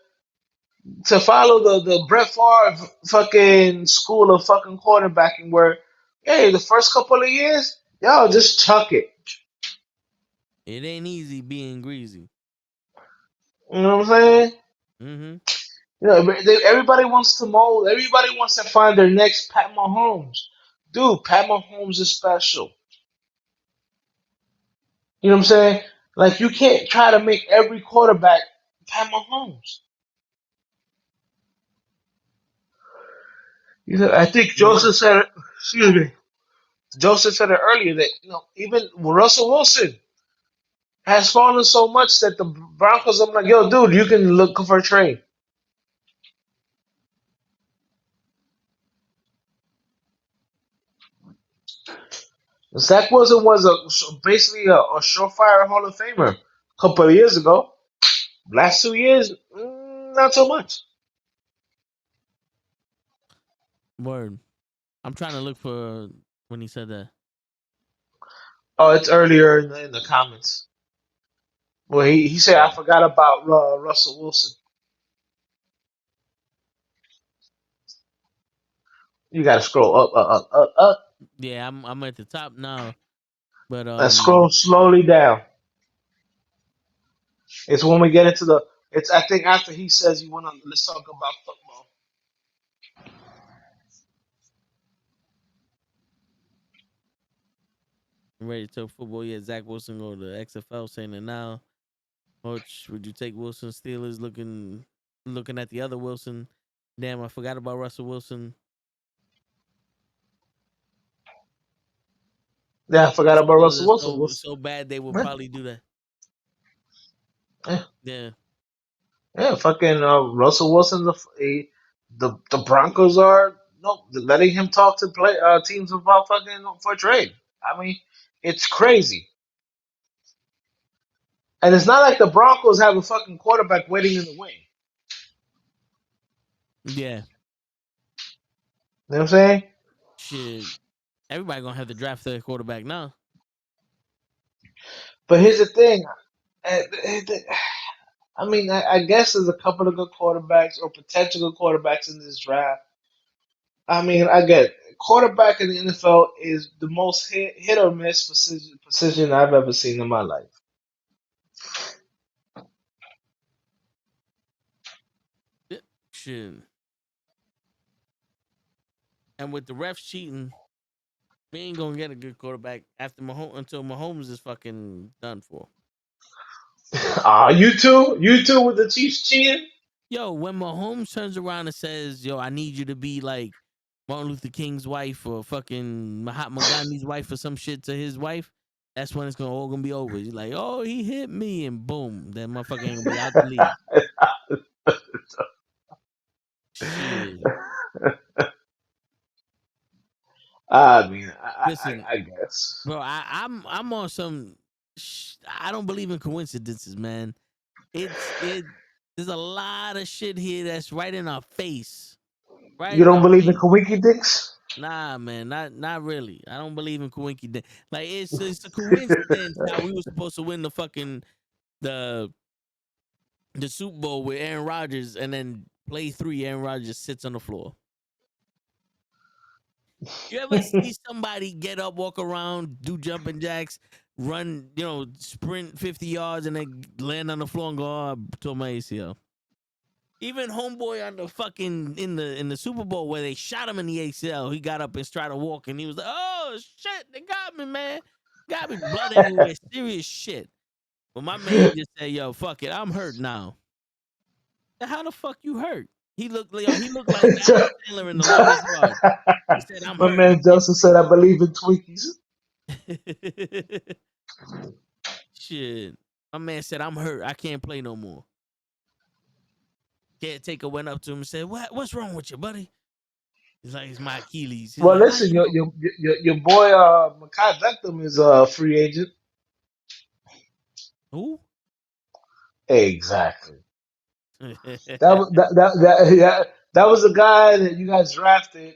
S5: follow the Brett Favre fucking school of fucking quarterbacking, where hey, the first couple of years Yo, just chuck it.
S4: It ain't easy being greasy.
S5: You know what I'm saying?
S4: Mm-hmm.
S5: You know, everybody wants to mold. Everybody wants to find their next Pat Mahomes. Dude, Pat Mahomes is special. You know what I'm saying? Like you can't try to make every quarterback Pat Mahomes. You know, I think
S4: Yeah.
S5: Joseph said it. Excuse me. Joseph said it earlier that even Russell Wilson has fallen so much that the Broncos. I'm like, yo, dude, you can look for a trade. Zach Wilson was basically a surefire Hall of Famer a couple of years ago. Last 2 years, not so much.
S4: Word. I'm trying to look for when he said that.
S5: Oh, it's earlier in the comments. Well, he said I forgot about Russell Wilson. You got to scroll up,
S4: Yeah, I'm at the top now. But
S5: and scroll slowly down. It's when we get into the. It's I think after he says you want to let's talk about football.
S4: I'm ready to talk football. Yeah, Zach Wilson go to XFL saying it now. Coach, would you take Wilson Steelers looking at the other Wilson? Damn, I forgot about Russell Wilson.
S5: Yeah, I forgot about
S4: Steelers
S5: Russell
S4: are
S5: Wilson.
S4: so bad they would probably do that.
S5: Yeah,
S4: Yeah.
S5: yeah, fucking Russell Wilson. The Broncos are no letting him talk to play teams about fucking for trade. I mean, it's crazy, and it's not like the Broncos have a fucking quarterback waiting in the wing.
S4: Yeah.
S5: You know what I'm saying?
S4: Shit. Everybody gonna have to draft their quarterback now.
S5: But here's the thing. eh, eh, I mean, I guess there's a couple of good quarterbacks or potential good quarterbacks in this draft. I mean, I get it. Quarterback in the NFL is the most hit or miss position I've ever seen in my life.
S4: Yeah. Shit. And with the refs cheating, we ain't gonna get a good quarterback after Mahomes until Mahomes is fucking done for.
S5: You too with the Chiefs cheating.
S4: Yo, when Mahomes turns around and says, "Yo, I need you to be like Martin Luther King's wife or fucking Mahatma Gandhi's wife or some shit to his wife," that's when it's all gonna be over. He's like, "Oh, he hit me," and boom, that motherfucker ain't gonna be out the league. Shit.
S5: I mean,
S4: Listen,
S5: I guess.
S4: bro, I'm on some. I don't believe in coincidences, man. It. There's a lot of shit here that's right in our face, right
S5: You
S4: in
S5: don't
S4: our
S5: believe in
S4: face.
S5: Kawiki Dicks?
S4: Nah, man, not really. I don't believe in coinky dink. Like it's a coincidence how we were supposed to win the the Super Bowl with Aaron Rodgers, and then play 3, Aaron Rodgers sits on the floor. You ever see somebody get up, walk around, do jumping jacks, run, sprint 50 yards, and then land on the floor and go, "Oh, I tore my ACL." Even homeboy on the fucking in the Super Bowl where they shot him in the ACL, he got up and started to walk, and he was like, "Oh shit, they got me, man, got me, blood everywhere, serious shit." But my man just said, "Yo, fuck it, I'm hurt now." How the fuck you hurt? He looked like Adam Sandler in The Longest Yard. He said, "I'm
S5: My
S4: hurt, I
S5: man
S4: can't
S5: Joseph said, "I believe in Twinkies."
S4: play." Shit, my man said, "I'm hurt, I can't play no more." Caretaker went up to him and said, What's wrong with you, buddy?" He's like, "It's my Achilles." He's
S5: Well,
S4: like, "How
S5: listen,
S4: you know?"
S5: your boy Makai Beckham is a free agent.
S4: Who?
S5: Exactly. That was the guy that you guys drafted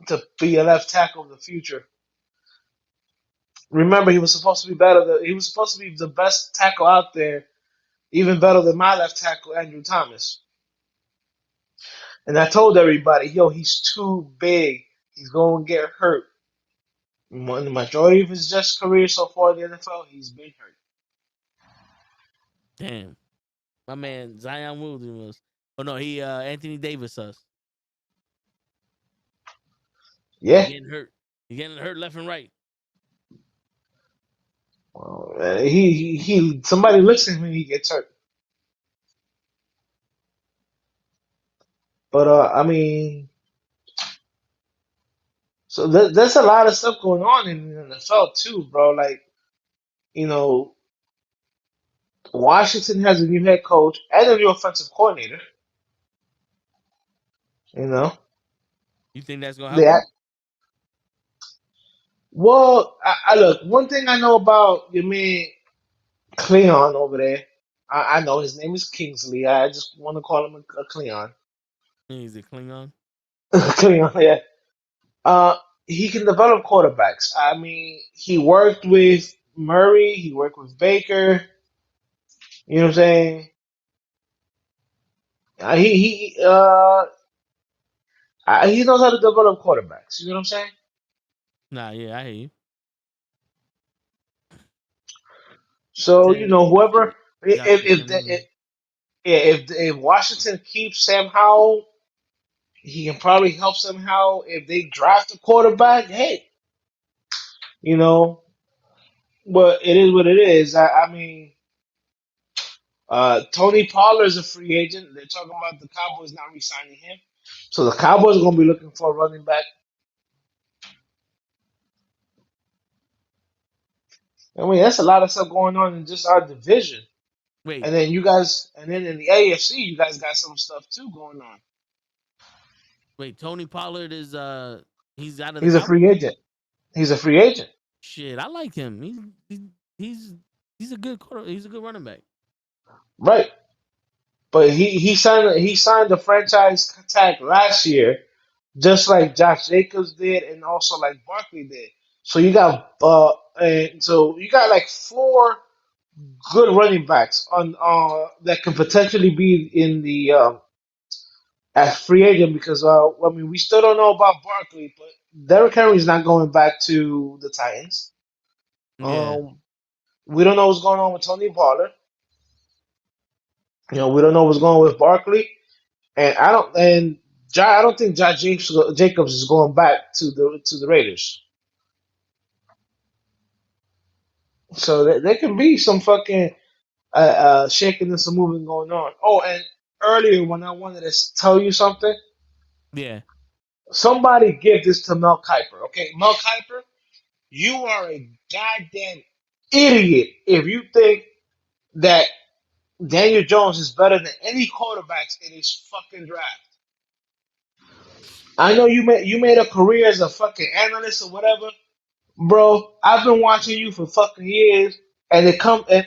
S5: to be a left tackle of the future. Remember, he was supposed to be better. He was supposed to be the best tackle out there, even better than my left tackle, Andrew Thomas. And I told everybody, yo, he's too big. He's going to get hurt. The majority of his just career so far in the NFL, he's been hurt.
S4: Damn, my man Zion Williams was. Oh no, he Anthony Davis us. He
S5: Yeah.
S4: getting hurt. He getting hurt left and right.
S5: Well, he somebody listens when he gets hurt. But I mean, so there's a lot of stuff going on in the NFL too, bro. Like, you know, Washington has a new head coach and a new offensive coordinator. You know,
S4: You think that's gonna
S5: they
S4: help him?
S5: well, I look. One thing I know about your man Cleon over there, I know his name is Kingsley. I just want to call him a Cleon.
S4: He's a Klingon.
S5: Cleon, yeah. Uh, he can develop quarterbacks. I mean, he worked with Murray. He worked with Baker. You know what I'm saying? He knows how to develop quarterbacks. You know what I'm saying?
S4: Nah, yeah, I hear you.
S5: So you
S4: Said
S5: know whoever
S4: shit. Josh
S5: if
S4: McDaniels.
S5: the, if Washington keeps Sam Howell, he can probably help somehow. If they draft a quarterback, hey, you know, but it is what it is. I mean, Tony Pollard is a free agent. They're talking about the Cowboys not re-signing him, so the Cowboys are going to be looking for a running back. I mean, that's a lot of stuff going on in just our division.
S4: Wait,
S5: And then you guys, and then in the AFC, you guys got some stuff too going on.
S4: wait. Tony Pollard is he's out of the
S5: He's a free
S4: Cowboys.
S5: agent. He's a free agent,
S4: Shit, I like him. He's he's a good he's a good running back.
S5: right? But he signed the franchise tag last year, just like Josh Jacobs did, and also like Barkley did. So you got and so you got like four good running backs on that can potentially be in the as free agent because I mean we still don't know about Barkley, but Derrick Henry's not going back to the Titans.
S4: Yeah,
S5: Um, we don't know what's going on with Tony Pollard. You know, we don't know what's going on with Barkley, and I don't think Jacobs is going back to the Raiders. So there can be some fucking shaking and some moving going on. Oh, and earlier when I wanted to tell you something,
S4: yeah.
S5: somebody give this to Mel Kiper. Okay, Mel Kiper, you are a goddamn idiot if you think that Daniel Jones is better than any quarterbacks in his fucking draft. I know you made a career as a fucking analyst or whatever, bro. I've been watching you for fucking years, and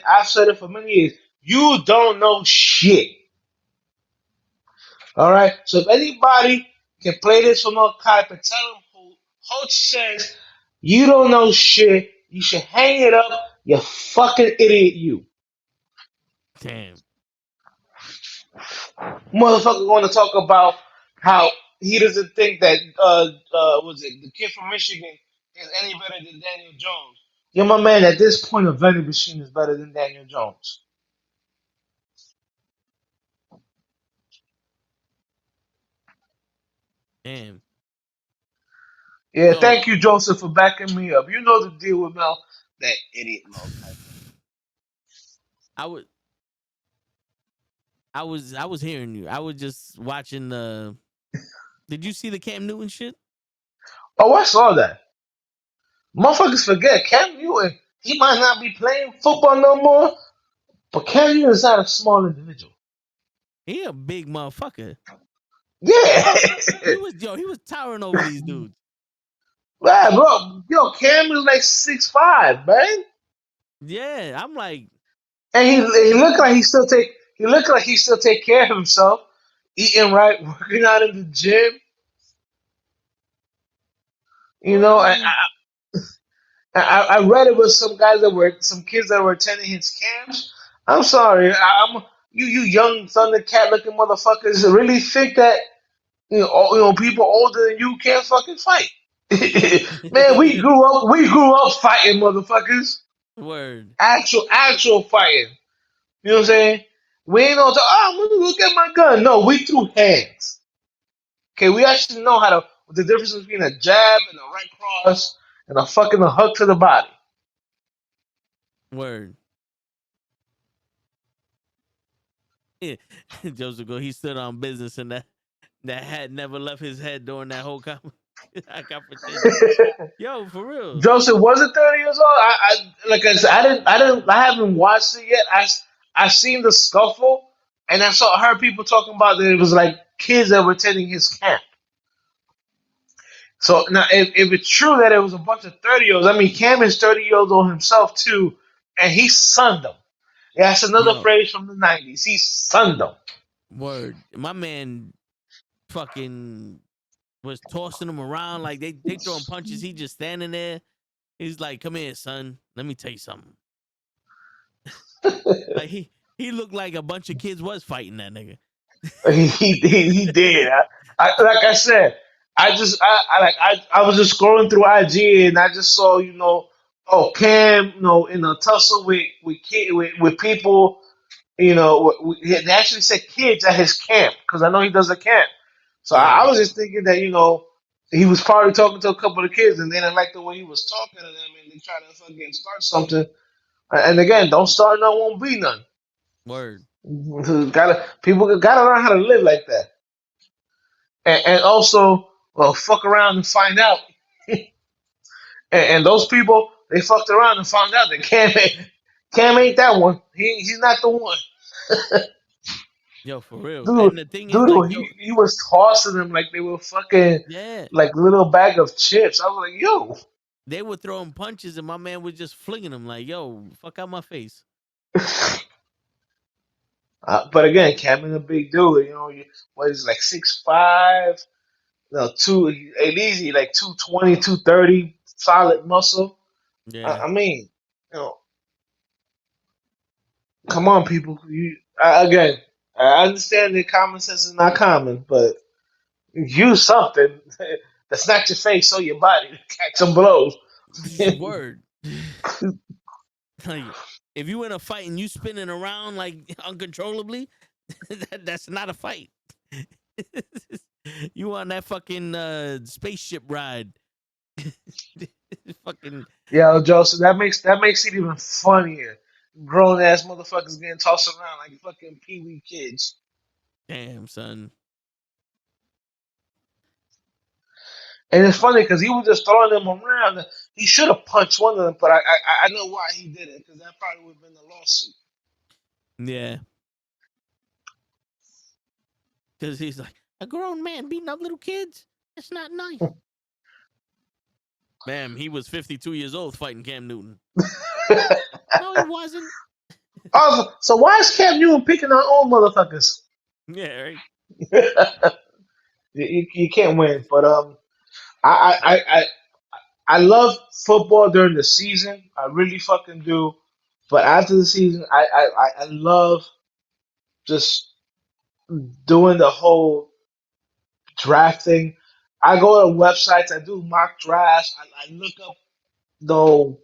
S5: I've said it for many years. You don't know shit. All right. So if anybody can play this from Mel Kiper, tell him who Coach says you don't know shit. You should hang it up. You fucking idiot, you
S4: Damn.
S5: motherfucker. Going to talk about how he doesn't think that was it the kid from Michigan is any better than Daniel Jones. Yeah, my man. At this point, a vending machine is better than Daniel Jones.
S4: Damn.
S5: Yeah,
S4: So
S5: thank you, Joseph, for backing me up. You know the deal with Mel. That idiot Mel Kiper.
S4: I would I was hearing you. I was just watching the. Did you see the Cam Newton shit?
S5: Oh, I saw that. Motherfuckers forget Cam Newton. He might not be playing football no more, but Cam Newton is not a small individual.
S4: He a big motherfucker.
S5: Yeah,
S4: He was towering over these dudes.
S5: right, bro. Yo, Cam is like 6'5", man,
S4: Yeah, I'm like,
S5: and he looked like he still take care of himself, eating right, working out in the gym. You
S4: well, I
S5: know,
S4: mean,
S5: I read it with some kids that were attending his camps. I'm sorry, I'm you young Thundercat looking motherfuckers really think that people older than you can't fucking fight. Man, we grew up fighting motherfuckers.
S4: Word.
S5: Actual fighting. You know what I'm saying? We ain't no I'm gonna go get my gun. No, we threw hands. Okay, we actually know how to the difference between a jab and a right cross and a hook to the body.
S4: Word. Yeah. Joseph go. He stood on business, and that hat never left his head during that whole confrontation. Yo, for real.
S5: Joseph wasn't 30 years old. I like I said, I haven't watched it yet. I seen the scuffle, and heard people talking about that it was like kids that were attending his camp. So now, if it's true that it was a bunch of 30-year-olds, I mean, Cam is 30 years old himself too, and he sunned them. Yeah, that's another
S4: Yo,
S5: phrase from the '90s. He sunned them.
S4: word. My man fucking was tossing them around like they throwing punches. He just standing there. He's like, "Come here, son. Let me tell you something." Like he looked like a bunch of kids was fighting that nigga.
S5: He did. Like I said, I was just scrolling through IG and I just saw Cam in a tussle with people they actually said kids at his camp because I know he does a camp. So
S4: Yeah,
S5: I was just thinking that he was probably talking to a couple of kids and they didn't like the way he was talking to them and they tried to fucking start something. And again, don't start none, won't be none.
S4: word.
S5: People gotta learn how to live like that, and also, well, fuck around and find out. And those people, they fucked around and found out that Cam ain't that one. He's not the one.
S4: Yo, for real.
S5: Dude,
S4: And the thing is, like,
S5: dude,
S4: yo,
S5: he was tossing them like they were fucking
S4: yeah,
S5: like little bag of chips. I was like, yo.
S4: they were throwing punches, and my man was just flinging them like, "Yo, fuck out my face."
S5: But again, Cam is a big dude. What is like 6'5", no, at least like 220, 230, solid muscle.
S4: Yeah,
S5: I mean, you know, come on, people. Again, I understand that common sense is not common, but use something that's not your face or your body to catch some blows.
S4: word. Like, if you in a fight and you spinning around like uncontrollably, that's not a fight. You on that fucking spaceship ride. Fucking
S5: Yeah, Joseph, that makes it even funnier. Grown ass motherfuckers getting tossed around like fucking pee-wee kids.
S4: damn, son.
S5: And it's funny because he was just throwing them around. He should have punched one of them, but I know why he did it because that probably would have been a lawsuit.
S4: Yeah. Because he's like, a grown man beating up little kids? That's not nice. Bam, he was 52 years old fighting Cam Newton. No, he wasn't.
S5: So why is Cam Newton picking on old motherfuckers?
S4: Yeah, right.
S5: You can't win, but I, I I I love football during the season. I really fucking do. But after the season, I love just doing the whole drafting. I go to websites. I do mock drafts. I look up the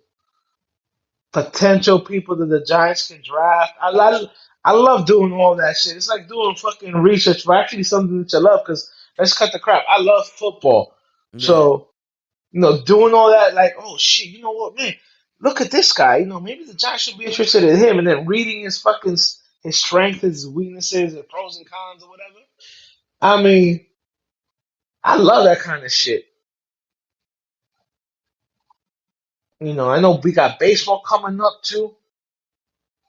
S5: potential people that the Giants can draft. I love doing all that shit. It's like doing fucking research for actually something that you love. Because let's cut the crap. I love football,
S4: Yeah.
S5: so doing all that, like, oh shit, you know what, man? Look at this guy. Maybe the Giants should be interested in him, and then reading his strengths, his weaknesses, his pros and cons, or whatever. I mean, I love that kind of shit. I know we got baseball coming up too.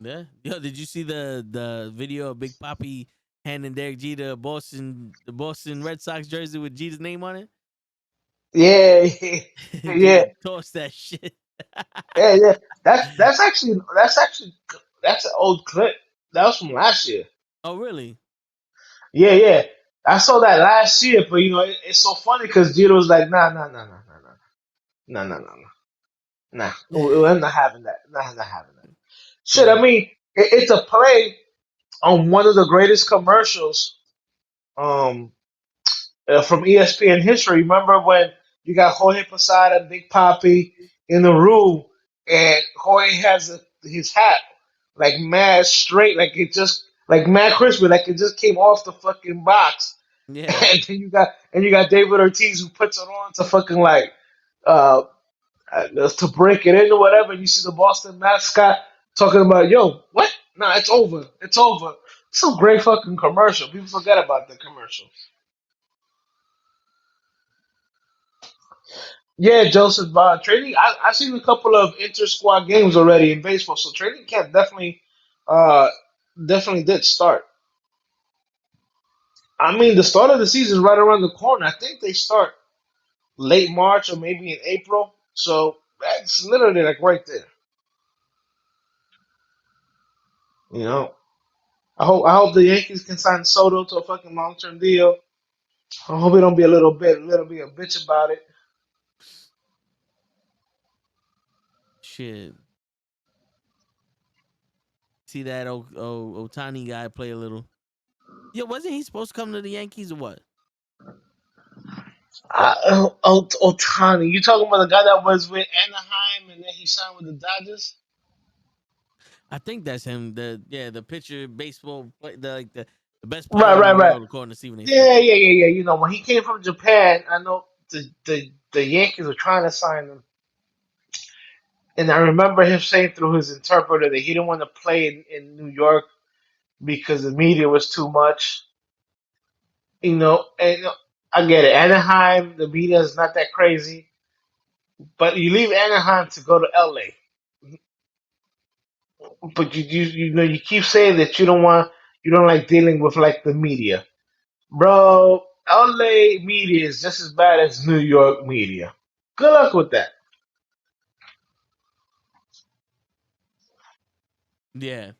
S4: Yeah. Yo, did you see the video of Big Papi handing Derek Jeter the Boston Red Sox jersey with Jeter's name on it?
S5: Yeah, yeah,
S4: Jeter tossed that shit.
S5: yeah, yeah. That's an old clip. That was from last year.
S4: Oh, really?
S5: Yeah, yeah. I saw that last year, but it's so funny because Jeter was like, nah, nah, nah, nah, nah, nah, nah, nah, nah, nah. I'm not having that. Not having that. Shit, I
S4: Yeah.
S5: mean, it's a play on one of the greatest commercials um, from ESPN history. Remember when you got Jorge Posada, Big Papi in the room, and Jorge has his hat like mad straight, like mad crispy, like it just came off the fucking box.
S4: Yeah.
S5: And then you got David Ortiz who puts it on to fucking like uh to break it in or whatever. And you see the Boston mascot talking about, yo, what? Nah, it's over. It's over. It's a great fucking commercial. People forget about the commercial. Yeah, Joseph. Training. I've seen a couple of inter squad games already in baseball, so training camp uh, definitely did start. I mean, the start of the season is right around the corner. I think they start late March or maybe in April. So that's literally like right there. You know, I hope the Yankees can sign Soto to a fucking long term deal. I hope he don't be a little bit a bitch about it.
S4: Shit. See that Otani guy play a little. Yeah, wasn't he supposed to come to the Yankees or what?
S5: Otani, you talking about the guy that was with Anaheim and then he signed with the Dodgers?
S4: I think that's him. The pitcher baseball the best
S5: Right,
S4: player in
S5: right,
S4: the
S5: right.
S4: world according to Stephen A. Smith.
S5: Yeah, yeah, yeah, yeah. When he came from Japan, I know the Yankees were trying to sign him, and I remember him saying through his interpreter that he didn't want to play in New York because the media was too much. And I get it. Anaheim, the media is not that crazy, but you leave Anaheim to go to LA. But you keep saying that you don't like dealing with like the media, bro. LA media is just as bad as New York media. Good luck with that.
S4: Yeah,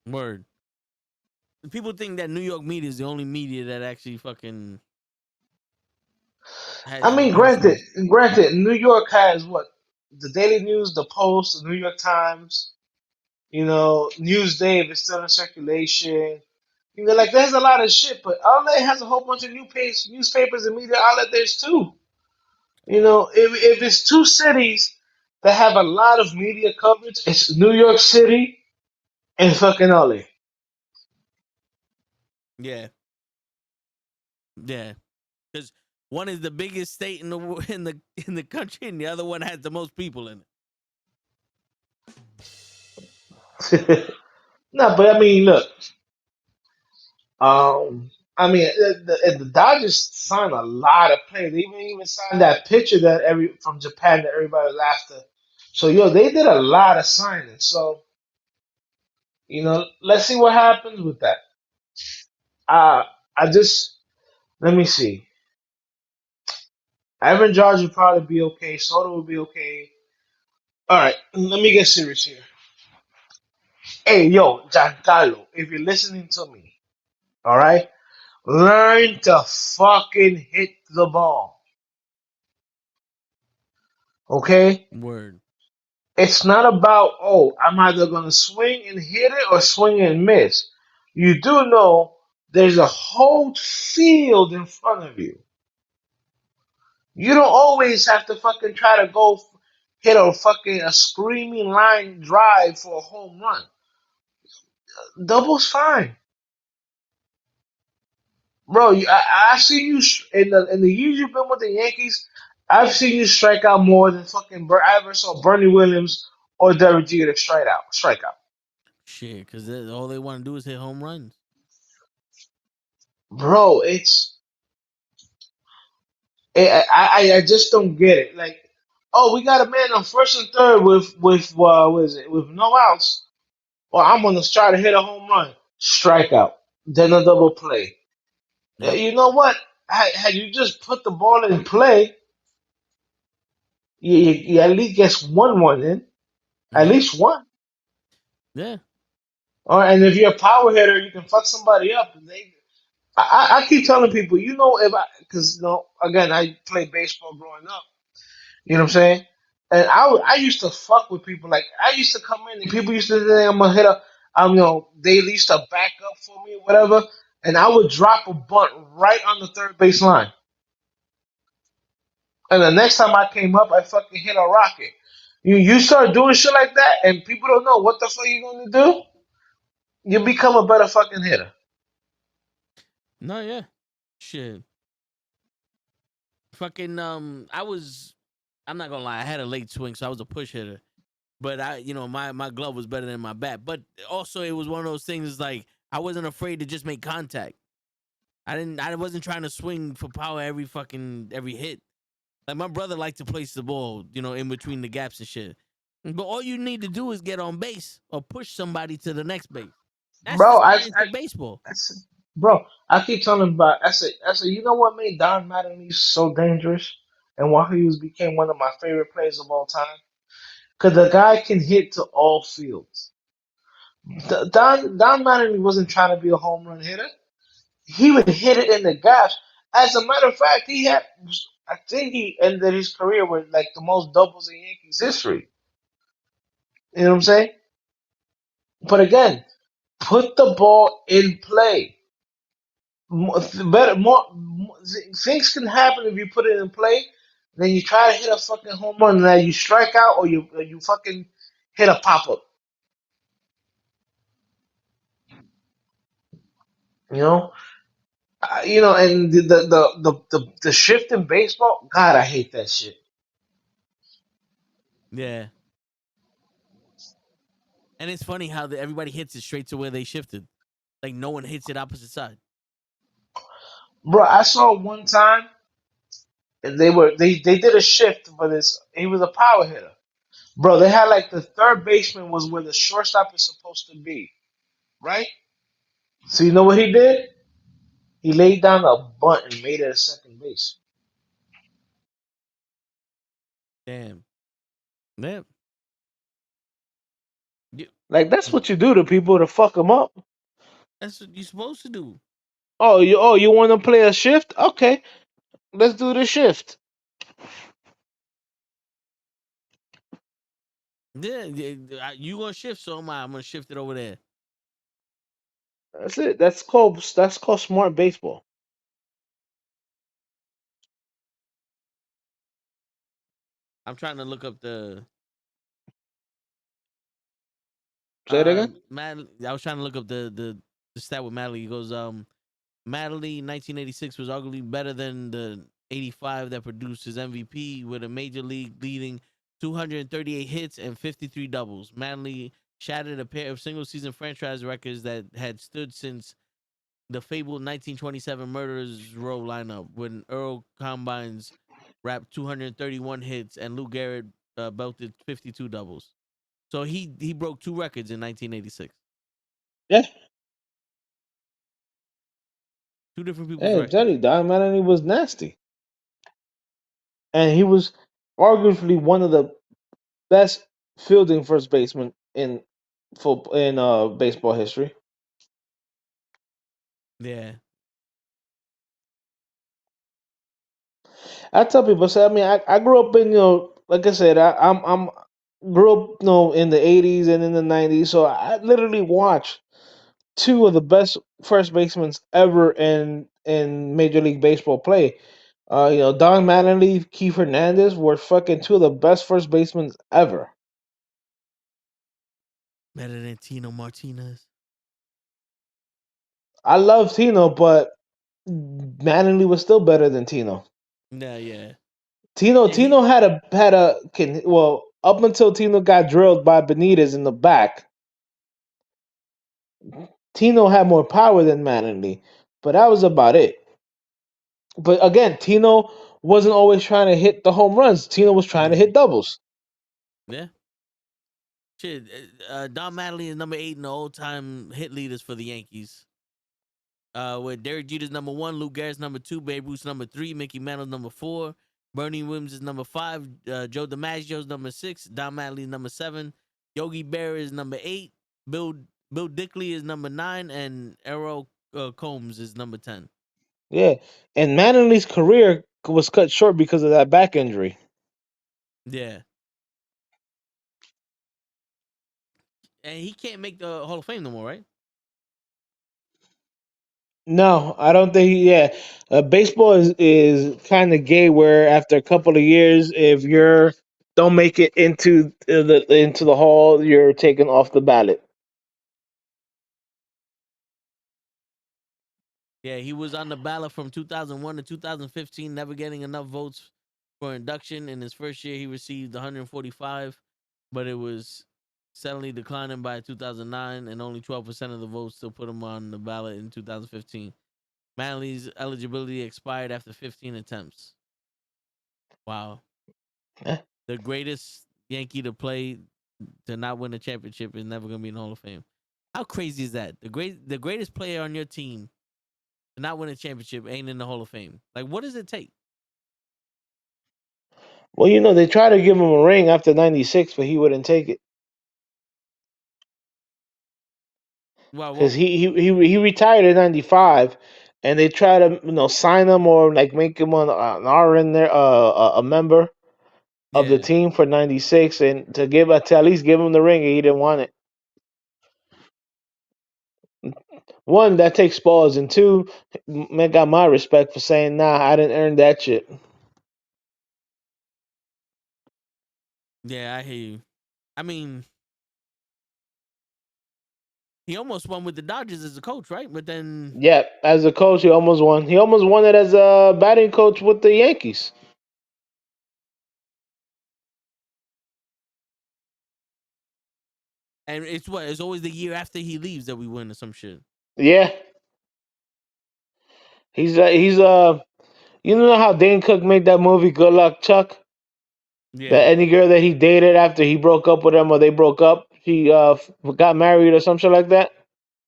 S4: word. People think that New York media is the only media that actually fucking
S5: I
S4: has
S5: mean, granted,
S4: influence.
S5: granted, New York has what the Daily News, the Post, the New York Times. Newsday if it's still in circulation. Like there's a lot of shit, but LA has a whole bunch of newspapers and media outlet there's too. If it's two cities that have a lot of media coverage, it's New York City and fucking LA.
S4: Yeah, yeah. Because one is the biggest state in the in the country, and the other one has the most people in it.
S5: No, but I mean, look. I mean, the Dodgers signed a lot of players. They even signed that pitcher that every from Japan that everybody laughed at. So they did a lot of signings. So let's see what happens with that. Uh I just let me see. Aaron Judge would probably be okay. Soto will be okay. All right, let me get serious here. Hey, yo, Giancarlo, if you're listening to me, all right, learn to fucking hit the ball, okay?
S4: Word.
S5: It's not about, oh, I'm either going to swing and hit it or swing and miss. You do know there's a whole field in front of you. You don't always have to fucking try to go hit a screaming line drive for a home run. Double's fine. Bro, I've seen you in the years you've been with the Yankees. I've seen you strike out more than fucking. I ever saw Bernie Williams or Derek Jeter strike out.
S4: Shit, because all they want to do is hit home runs.
S5: Bro, I just don't get it. Like, oh, we got a man on first and third with what is it with no outs. Well, I'm gonna try to hit a home run, strikeout, then a double play.
S4: Yep.
S5: You know what? Had you just put the ball in play, you at least get one in, at
S4: Yep.
S5: least one.
S4: Yeah.
S5: And if you're a power hitter, you can fuck somebody up. I keep telling people, if because again, I played baseball growing up. You know what I'm saying? And I used to fuck with people. Like I used to come in and people used to say I'm gonna hit a they used to back up for me or whatever, and I would drop a bunt right on the third base line. And the next time I came up, I fucking hit a rocket. You start doing shit like that, and people don't know what the fuck you gonna do. You become a better fucking hitter.
S4: No, yeah, shit. Fucking I'm not gonna lie, I had a late swing, so I was a push hitter. But my glove was better than my bat. But also, it was one of those things. Like I wasn't afraid to just make contact. I wasn't trying to swing for power every hit. Like my brother liked to place the ball, in between the gaps and shit. But all you need to do is get on base or push somebody to the next base. That's the
S5: Bro,
S4: science of baseball.
S5: I said, bro, I keep telling him about. I said, you know what made Don Mattingly so dangerous, and why he became one of my favorite players of all time? Because the guy can hit to all fields. Don Mattingly wasn't trying to be a home run hitter. He would hit it in the gaps. As a matter of fact, I think he ended his career with like the most doubles in Yankees history. You know what I'm saying? But again, put the ball in play. Better, things can happen if you put it in play. Then you try to hit a fucking home run, and now you strike out, or you fucking hit a pop up. You know, and the shift in baseball. God, I hate that shit.
S4: Yeah. And it's funny how everybody hits it straight to where they shifted. Like no one hits it opposite side.
S5: Bro, I saw one time, and they did a shift for this. He was a power hitter. Bro, they had like the third baseman was where the shortstop is supposed to be, right? So you know what he did? He laid down a bunt and made it a second base.
S4: Damn. Man.
S5: Like that's what you do to people to fuck them up.
S4: That's what you're supposed to do.
S5: Oh, you want to play a shift? Okay, let's do the shift.
S4: Yeah, you gonna shift, so am I. I'm gonna shift it over there.
S5: That's it. That's called smart baseball.
S4: I'm trying to look up the
S5: Say it again.
S4: Mad. I was trying to look up the stat with Madley. He goes, Madley 1986 was arguably better than the 85 that produced his MVP with a major league leading 238 hits and 53 doubles. Madley shattered a pair of single season franchise records that had stood since the fabled 1927 Murderers Row lineup when Earl Combines wrapped 231 hits and Lou Gehrig belted 52 doubles. So he broke two records in 1986.
S5: Yeah,
S4: Two different people's
S5: yeah.
S4: records.
S5: Johnny Diamond, he was nasty, and he was arguably one of the best fielding first baseman in baseball history.
S4: Yeah.
S5: I tell people, so I mean, I grew up in like I said, I'm grew up in the '80s and in the '90s, so I literally watched two of the best first basemen ever in Major League Baseball play. Don Mattingly, Keith Hernandez were fucking two of the best first basemen ever.
S4: Better than Tino Martinez.
S5: I love Tino, but Mattingly was still better than Tino.
S4: Yeah, yeah. Yeah,
S5: Tino well, up until Tino got drilled by Benitez in the back. Tino had more power than Mattingly, but that was about it. But again, Tino wasn't always trying to hit the home runs. Tino was trying to
S4: yeah.
S5: hit doubles.
S4: Yeah. Shit, Don Mattingly is number 8 in the all-time hit leaders for the Yankees. With Derek Jeter's number 1, Lou Gehrig's number 2, Babe Ruth's number 3, Mickey Mantle's number 4, Bernie Williams is number 5, Joe DiMaggio's number 6, Don Mattingly's number 7, Yogi Berra is number 8, Bill Dickley is number 9, and Errol Combs is number 10.
S5: Yeah, and Mattingly's career was cut short because of that back injury.
S4: Yeah. And he can't make the Hall of Fame no more, right?
S5: No, I don't think. Yeah, baseball is kind of gay. Where after a couple of years, if you're don't make it into the hall, you're taken off the ballot.
S4: Yeah, he was on the ballot from 2001 to 2015, never getting enough votes for induction. In his first year, he received 145, but it was suddenly declining by 2009, and only 12% of the votes still put him on the ballot in 2015. Manley's eligibility expired after 15 attempts. Wow.
S5: Eh.
S4: The greatest Yankee to play to not win a championship is never going to be in the Hall of Fame. How crazy is that? The greatest player on your team to not win a championship ain't in the Hall of Fame. Like, what does it take?
S5: Well, they tried to give him a ring after '96, but he wouldn't take it
S4: Well,
S5: because he retired in '95, and they tried to sign him or like make him an RN there, a member of the
S4: yeah,
S5: team for '96, and to at least give him the ring, and he didn't want it. One, that takes balls, and two, man got my respect for saying, "Nah, I didn't earn that shit."
S4: yeah, I hear you. I mean, he almost won with the Dodgers as a coach, right? But then,
S5: Yeah, as a coach, he almost won. He almost won it as a batting coach with the Yankees.
S4: and it's what? It's always the year after he leaves that we win or some shit.
S5: Yeah, he's. You know how Dane Cook made that movie Good Luck Chuck? That
S4: Yeah,
S5: any girl that he dated after he broke up with him or they broke up, he got married or some shit like that.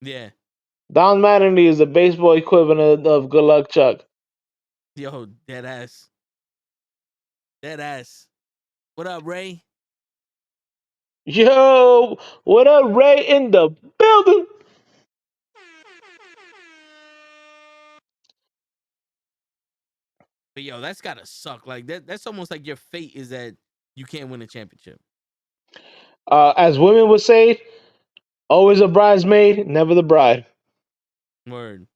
S4: yeah.
S5: Don Mattingly is the baseball equivalent of Good Luck Chuck.
S4: Yo, dead ass, dead ass. What up, Ray?
S5: Yo, what up, Ray in the building?
S4: But yo, that's gotta suck. Like that. That's almost like your fate is that you can't win a championship.
S5: As women would say, always a bridesmaid, never the bride.
S4: Word.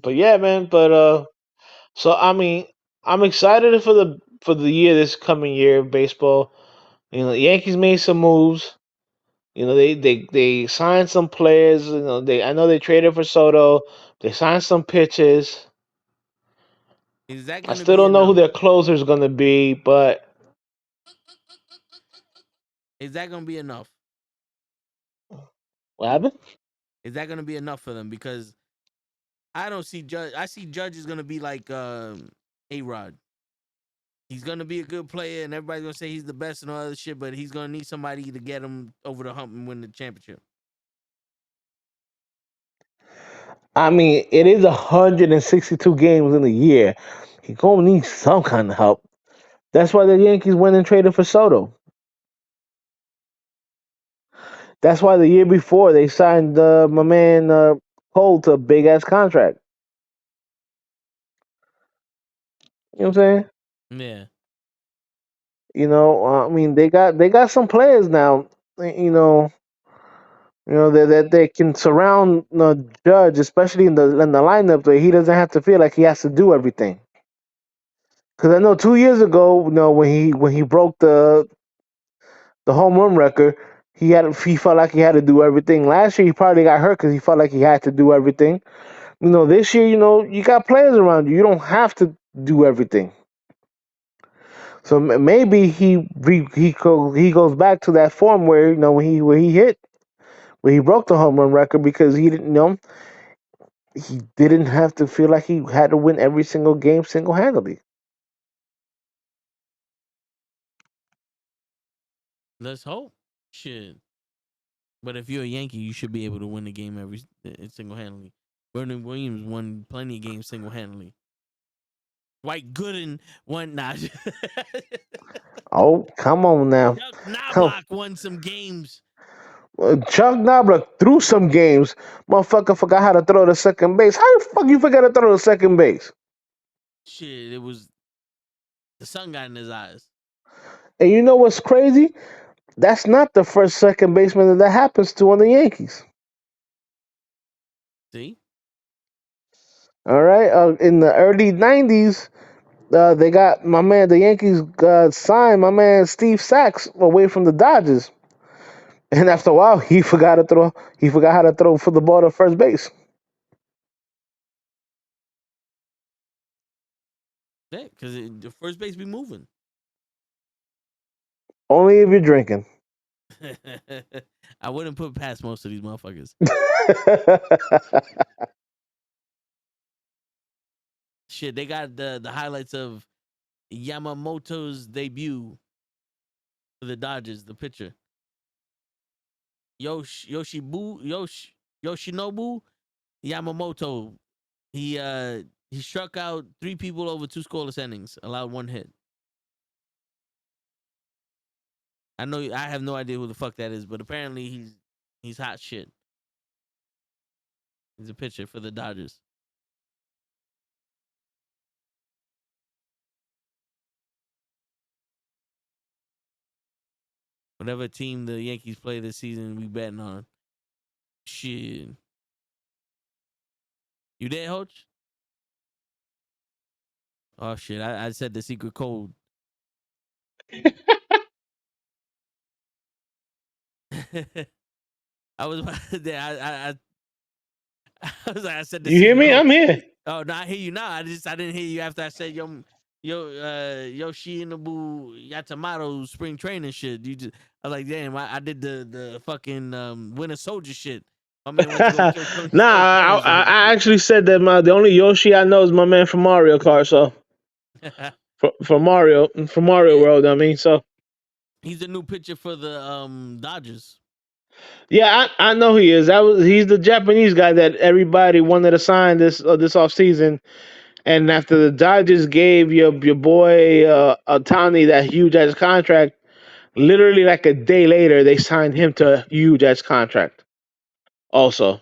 S5: But yeah, man. So I mean, I'm excited for the year this coming year of baseball. The Yankees made some moves. They signed some players. I know they traded for Soto. They signed some pitches.
S4: Is that
S5: I
S4: gonna
S5: still
S4: be
S5: don't know who
S4: enough?
S5: their closer is going to be, but
S4: Is that gonna be enough?
S5: what happened?
S4: Is that gonna be enough for them? Because I don't see Judge. I see Judge is gonna be like A Rod. He's gonna be a good player, and everybody's gonna say he's the best and all other shit. But he's gonna need somebody to get him over the hump and win the championship.
S5: I mean, it is 162 games in a year. He gonna need some kind of help. That's why the Yankees went and traded for Soto. That's why the year before they signed my man Cole to a big ass contract. You know what I'm saying?
S4: Yeah,
S5: I mean they got some players now. That they can surround the Judge, especially in the lineup, where he doesn't have to feel like he has to do everything. Because I know 2 years ago, when he broke the home run record, he felt like he had to do everything. Last year he probably got hurt because he felt like he had to do everything. This year, you got players around you. You don't have to do everything. So maybe he goes back to that form where when he hit where he broke the home run record because he didn't have to feel like he had to win every single game single handedly.
S4: let's hope. Shit. But if you're a Yankee, you should be able to win the game every single handedly. Vernon Williams won plenty of games single handedly. White Gooden won. Nah.
S5: Oh, come on now.
S4: Chuck
S5: Come.
S4: Knobloch won some games.
S5: Chuck Knobloch threw some games. Motherfucker forgot how to throw the second base. How the fuck you forgot to throw the second base?
S4: Shit, it was the sun got in his eyes.
S5: And you know what's crazy? That's not the first second baseman that happens to on the Yankees.
S4: See,
S5: All right. In the early '90s, they got my man. The Yankees signed my man Steve Sachs away from the Dodgers, and after a while, he forgot to throw. He forgot how to throw for the ball to first base.
S4: yeah, because the first base be moving.
S5: Only if you're drinking.
S4: I wouldn't put past most of these motherfuckers. Shit, they got the highlights of Yamamoto's debut for the Dodgers. The pitcher Yoshinobu Yamamoto. He struck out 3 people over 2 scoreless innings, allowed 1 hit. I know I have no idea who the fuck that is, but apparently he's hot shit. He's a pitcher for the Dodgers. Whatever team the Yankees play this season, we betting on. Shit. You there, Hoach? Oh shit! I said the secret code. I was about to, I was like, I said the
S5: You hear
S4: secret
S5: me?
S4: code.
S5: I'm here.
S4: Oh no, I hear you now. I didn't hear you after I said Yoshinobu Yatamato spring training shit. I was like, damn, I did the fucking Winter Soldier shit. My man went to go kill Tony
S5: Nah,
S4: Stark's
S5: I,
S4: parents or
S5: I
S4: some
S5: I actually said that the only Yoshi I know is my man from Mario Kart. So
S4: shit.
S5: for Mario
S4: Yeah,
S5: World, I mean, so
S4: he's the new pitcher for the Dodgers.
S5: yeah, I know he is. He's the Japanese guy that everybody wanted to sign this off season. And after the Dodgers gave your boy Otani that huge ass contract, literally like a day later they signed him to a huge ass contract. Also,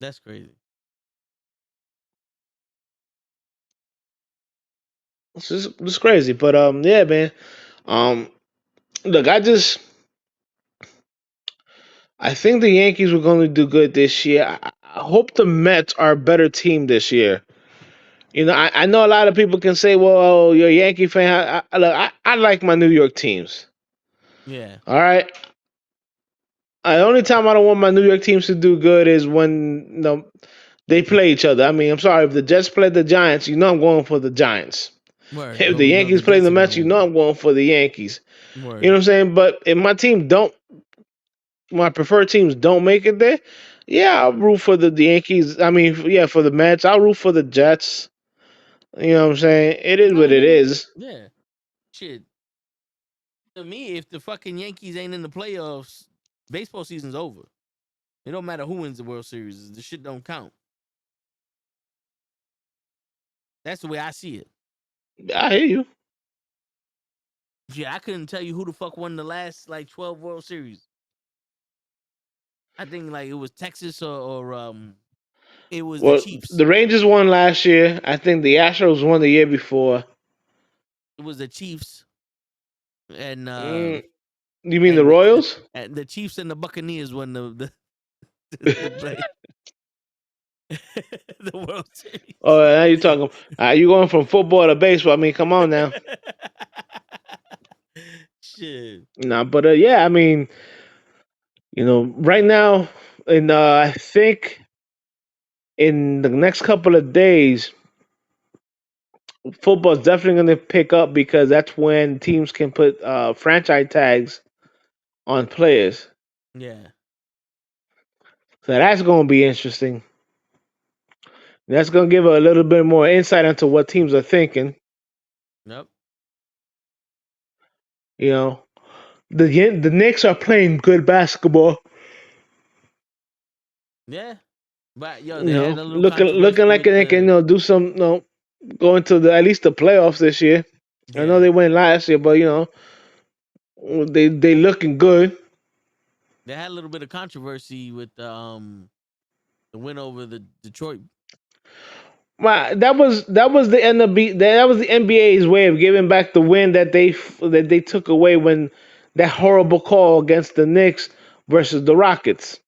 S4: That's crazy.
S5: it's crazy, but yeah, man. Um, look, I think the Yankees were going to do good this year. I hope the Mets are a better team this year. I know a lot of people can say, "Well, you're a Yankee fan." I like my New York teams.
S4: Yeah.
S5: All right. The only time I don't want my New York teams to do good is when they play each other. I mean, I'm sorry if the Jets play the Giants, I'm going for the Giants.
S4: Word.
S5: If
S4: But
S5: the
S4: we know the
S5: Yankees play
S4: Jets
S5: the
S4: are gonna
S5: Mets,
S4: win.
S5: I'm going for the Yankees. You know
S4: Word.
S5: what I'm saying? But if my preferred teams don't make it there, yeah, I'll root for the Yankees. I mean, yeah, for the Mets, I'll root for the Jets. You know what I'm saying? It is
S4: No,
S5: what
S4: I
S5: it
S4: hear you.
S5: is.
S4: Yeah. Shit. To me, if the fucking Yankees ain't in the playoffs, baseball season's over. It don't matter who wins the World Series. The shit don't count. That's the way I see it.
S5: I hear you.
S4: Yeah, I couldn't tell you who the fuck won the last like 12 World Series. I think like it was Texas or it was the
S5: Well,
S4: Chiefs.
S5: the Rangers won last year. I think the Astros won the year before.
S4: It was the Chiefs and
S5: Mm, you mean the
S4: the
S5: Royals?
S4: and the Chiefs and the Buccaneers won the play the World Series.
S5: Oh, now you talking? You going from football to baseball? I mean, come on now.
S4: Shit.
S5: Nah, but yeah, I mean, right now, and I think in the next couple of days, football's definitely going to pick up because that's when teams can put franchise tags on players.
S4: Yeah.
S5: So that's going to be interesting. That's going to give a little bit more insight into what teams are thinking.
S4: Yep.
S5: You know, the Knicks are playing good basketball.
S4: Yeah. But yo, they had a little
S5: Looking
S4: controversy
S5: like
S4: with
S5: they can
S4: the
S5: do some go into at least the playoffs this year. I know
S4: yeah.
S5: they went last year, but they looking good.
S4: They had a little bit of controversy with the win over the Detroit.
S5: That was the that was the NBA's way of giving back the win that they took away when that horrible call against the Knicks versus the Rockets.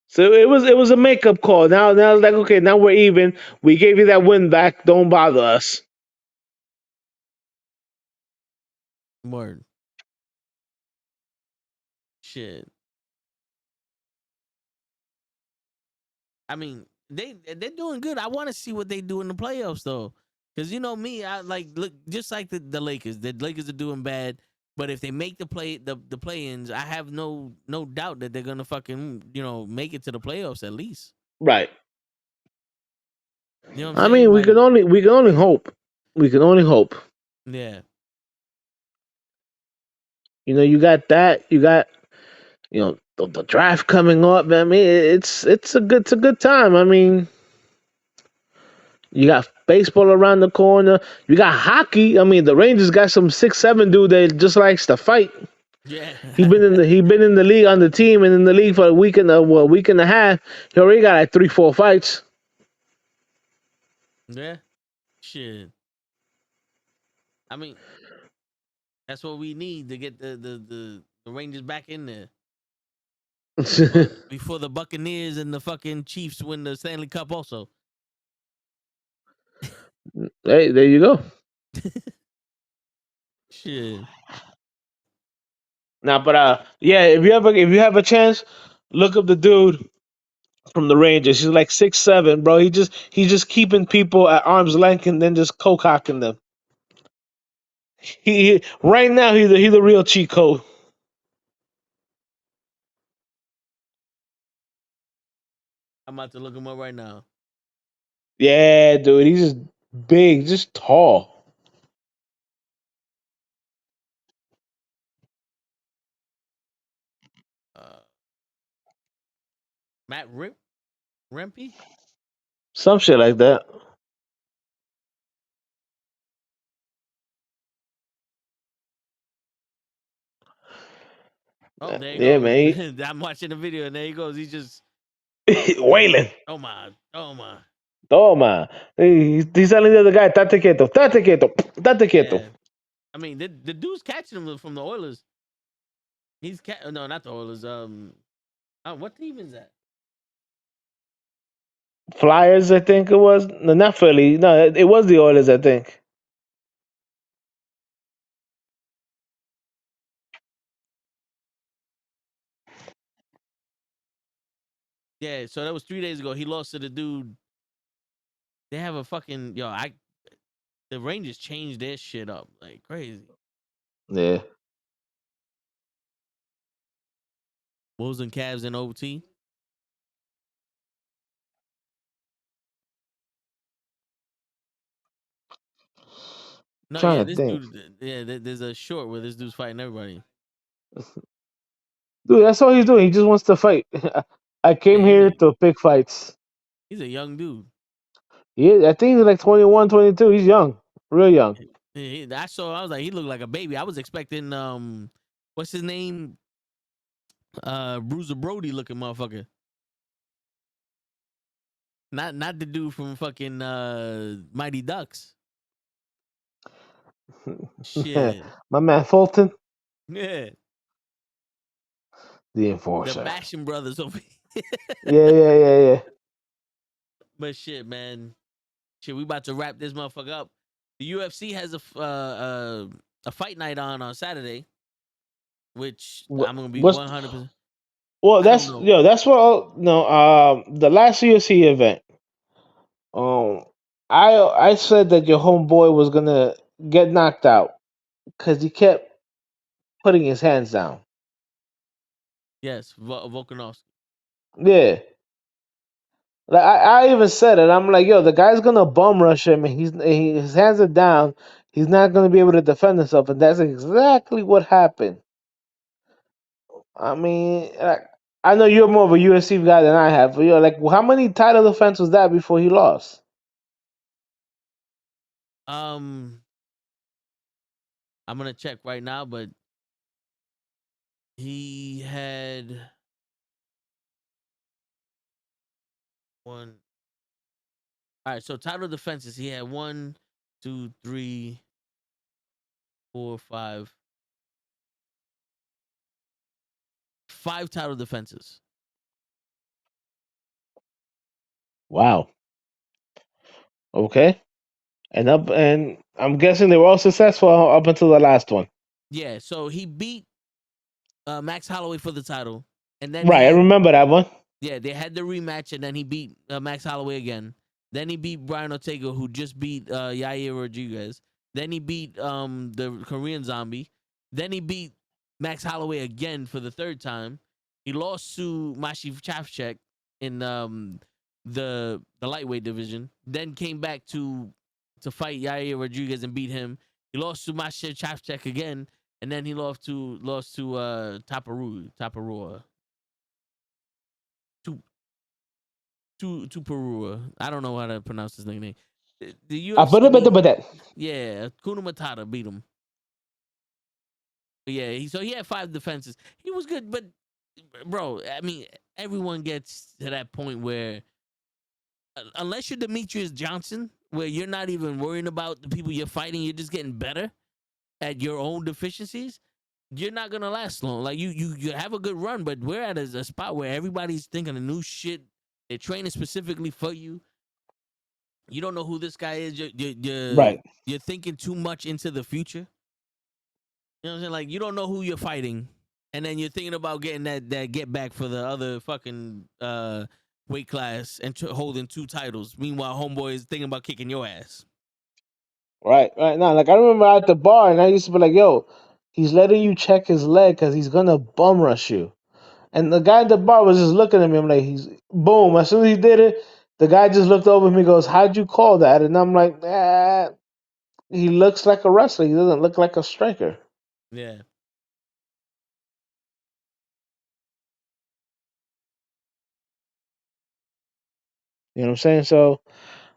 S5: So it was a makeup call. Now it's like, okay, now we're even. We gave you that win back. Don't bother us.
S4: Word. Shit. I mean, they're doing good. I want to see what they do in the playoffs though, because you know me, I like look just like the Lakers. The Lakers are doing bad, but if they make the play-ins, I have no doubt that they're gonna fucking make it to the playoffs at least.
S5: Right.
S4: You know what I'm
S5: I
S4: saying?
S5: mean,
S4: Like,
S5: we can only hope. We can only hope.
S4: yeah,
S5: You got that. You got the draft coming up. I mean, it's a good time. I mean, you got baseball around the corner. You got hockey. I mean, the Rangers got some 6'7" dude that just likes to fight.
S4: yeah,
S5: He been in the league on the team and in the league for a week and a half. He already got like 3 4 fights.
S4: yeah. Shit. I mean, that's what we need to get the Rangers back in there before the Buccaneers and the fucking Chiefs win the Stanley Cup. Also,
S5: Hey, there you go.
S4: shit.
S5: Now, but yeah, if you have a chance, look up the dude from the Rangers. He's like 6'7", bro. He's just keeping people at arm's length and then just co-cocking them. Right now he's the real cheat code.
S4: I'm about to look him up right now.
S5: Yeah, dude, he's just big, just tall.
S4: Uh, Matt Rempy.
S5: Some shit like that.
S4: Oh, there you
S5: Yeah,
S4: go.
S5: man.
S4: I'm watching the video, and there he goes. He's just
S5: Wailing.
S4: oh my.
S5: Toma. He's telling the other guy, tate quieto, tate quieto, tate quieto.
S4: Yeah. I mean, the dude's catching him from the Oilers. No, not the Oilers. What team is that?
S5: Flyers, I think it was. No, not Philly. No, it was the Oilers, I think.
S4: Yeah. So that was 3 days ago. He lost to the dude. They have a fucking The Rangers changed their shit up like crazy.
S5: Yeah.
S4: Bulls and Cavs in OT. No, yeah,
S5: Trying to
S4: this
S5: think.
S4: dude. Yeah, there's a short where this dude's fighting everybody.
S5: Dude, that's all he's doing. He just wants to fight. I
S4: Yeah,
S5: came here to pick fights.
S4: he's a young dude.
S5: Yeah, I think he's like 21, 22. He's young. Real young.
S4: I was like, he looked like a baby. I was expecting what's his name? Bruiser Brody looking motherfucker. Not the dude from fucking Mighty Ducks. Shit.
S5: My man Fulton,
S4: Yeah.
S5: the
S4: The
S5: enforcer.
S4: Basham brothers over here.
S5: Yeah.
S4: But shit, man. Shit, we about to wrap this motherfucker up. The UFC has a fight night on Saturday, which I'm gonna be
S5: What's
S4: 100%.
S5: well?
S4: I don't
S5: That's
S4: know.
S5: yo. That's what. No. The last UFC event. Um, I said that your homeboy was gonna get knocked out because he kept putting his hands down.
S4: Yes, Volkanovski.
S5: Yeah. Like I even said it. I'm like, yo, the guy's gonna bum rush him, and his hands are down. He's not gonna be able to defend himself, and that's exactly what happened. I mean, like, I know you're more of a UFC guy than I have, but you're like, well, how many title defense was that before he lost?
S4: Um, I'm gonna check right now, but he had one. All right, so title defenses. He had 1, 2, 3, 4, 5. 5 title defenses.
S5: Wow. Okay. And I'm guessing they were all successful up until the last one.
S4: Yeah, so he beat Max Holloway for the title, and then
S5: Right, I remember that one.
S4: yeah, they had the rematch, and then he beat Max Holloway again. Then he beat Brian Ortega, who just beat Yair Rodriguez. Then he beat the Korean Zombie. Then he beat Max Holloway again for the third time. He lost to Mashi Chafchek in the lightweight division. Then came back to fight Yair Rodriguez and beat him. He lost to Mashi Chafchek again, and then he lost to Taparua. Tuparua. I don't know how to pronounce his nickname. The UFC. Yeah, Kuna Matata beat him. But yeah, he had 5 defenses. He was good, but bro, I mean, everyone gets to that point where unless you're Demetrius Johnson, where you're not even worrying about the people you're fighting, you're just getting better at your own deficiencies. You're not gonna last long. Like you have a good run, but we're at a spot where everybody's thinking of new shit. They're training specifically for you. You don't know who this guy is. You're thinking too much into the future. You know what I'm saying? Like you don't know who you're fighting, and then you're thinking about getting that get back for the other fucking weight class and holding 2 titles. Meanwhile, homeboy is thinking about kicking your ass.
S5: Right. Now, like I remember at the bar, and I used to be like, "Yo, he's letting you check his leg because he's gonna bum rush you." And the guy at the bar was just looking at me. I'm like, "He's boom!" As soon as he did it, the guy just looked over at me, and goes, "How'd you call that?" And I'm like, he looks like a wrestler. He doesn't look like a striker."
S4: Yeah.
S5: You know what I'm saying? So,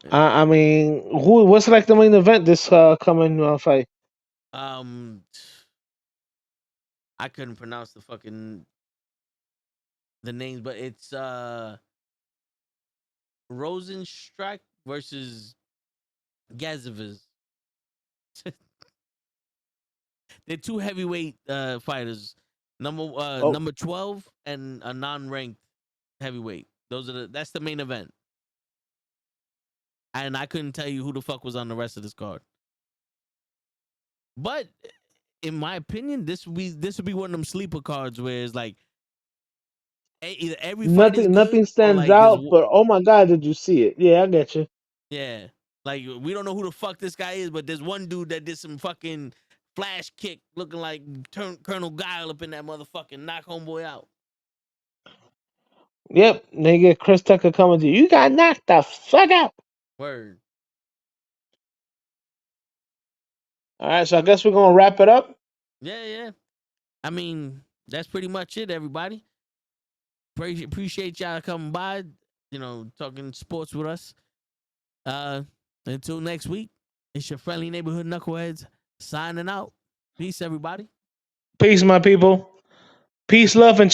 S5: I mean, what's like the main event this coming fight?
S4: I couldn't pronounce the names, but it's Rosenstrike versus Gazeviz. They're 2 heavyweight fighters.
S5: Oh,
S4: Number 12 and a non-ranked heavyweight. That's the main event. And I couldn't tell you who the fuck was on the rest of this card. But in my opinion, this would be one of them sleeper cards where it's like either every fight is good
S5: nothing
S4: or
S5: stands
S4: like there's
S5: out. But oh my god, did you see it? Yeah, I get you.
S4: yeah. Like we don't know who the fuck this guy is, but there's one dude that did some fucking flash kick looking like Colonel Guile up in that motherfucking knock homeboy out.
S5: Yep, they get Chris Tucker coming to you. You got knocked the fuck out.
S4: Word.
S5: All right, so I guess we're gonna wrap it up.
S4: Yeah. I mean, that's pretty much it, everybody. Appreciate y'all coming by, talking sports with us. Until next week, it's your friendly neighborhood knuckleheads signing out. Peace, everybody.
S5: Peace, my people. Peace, love, and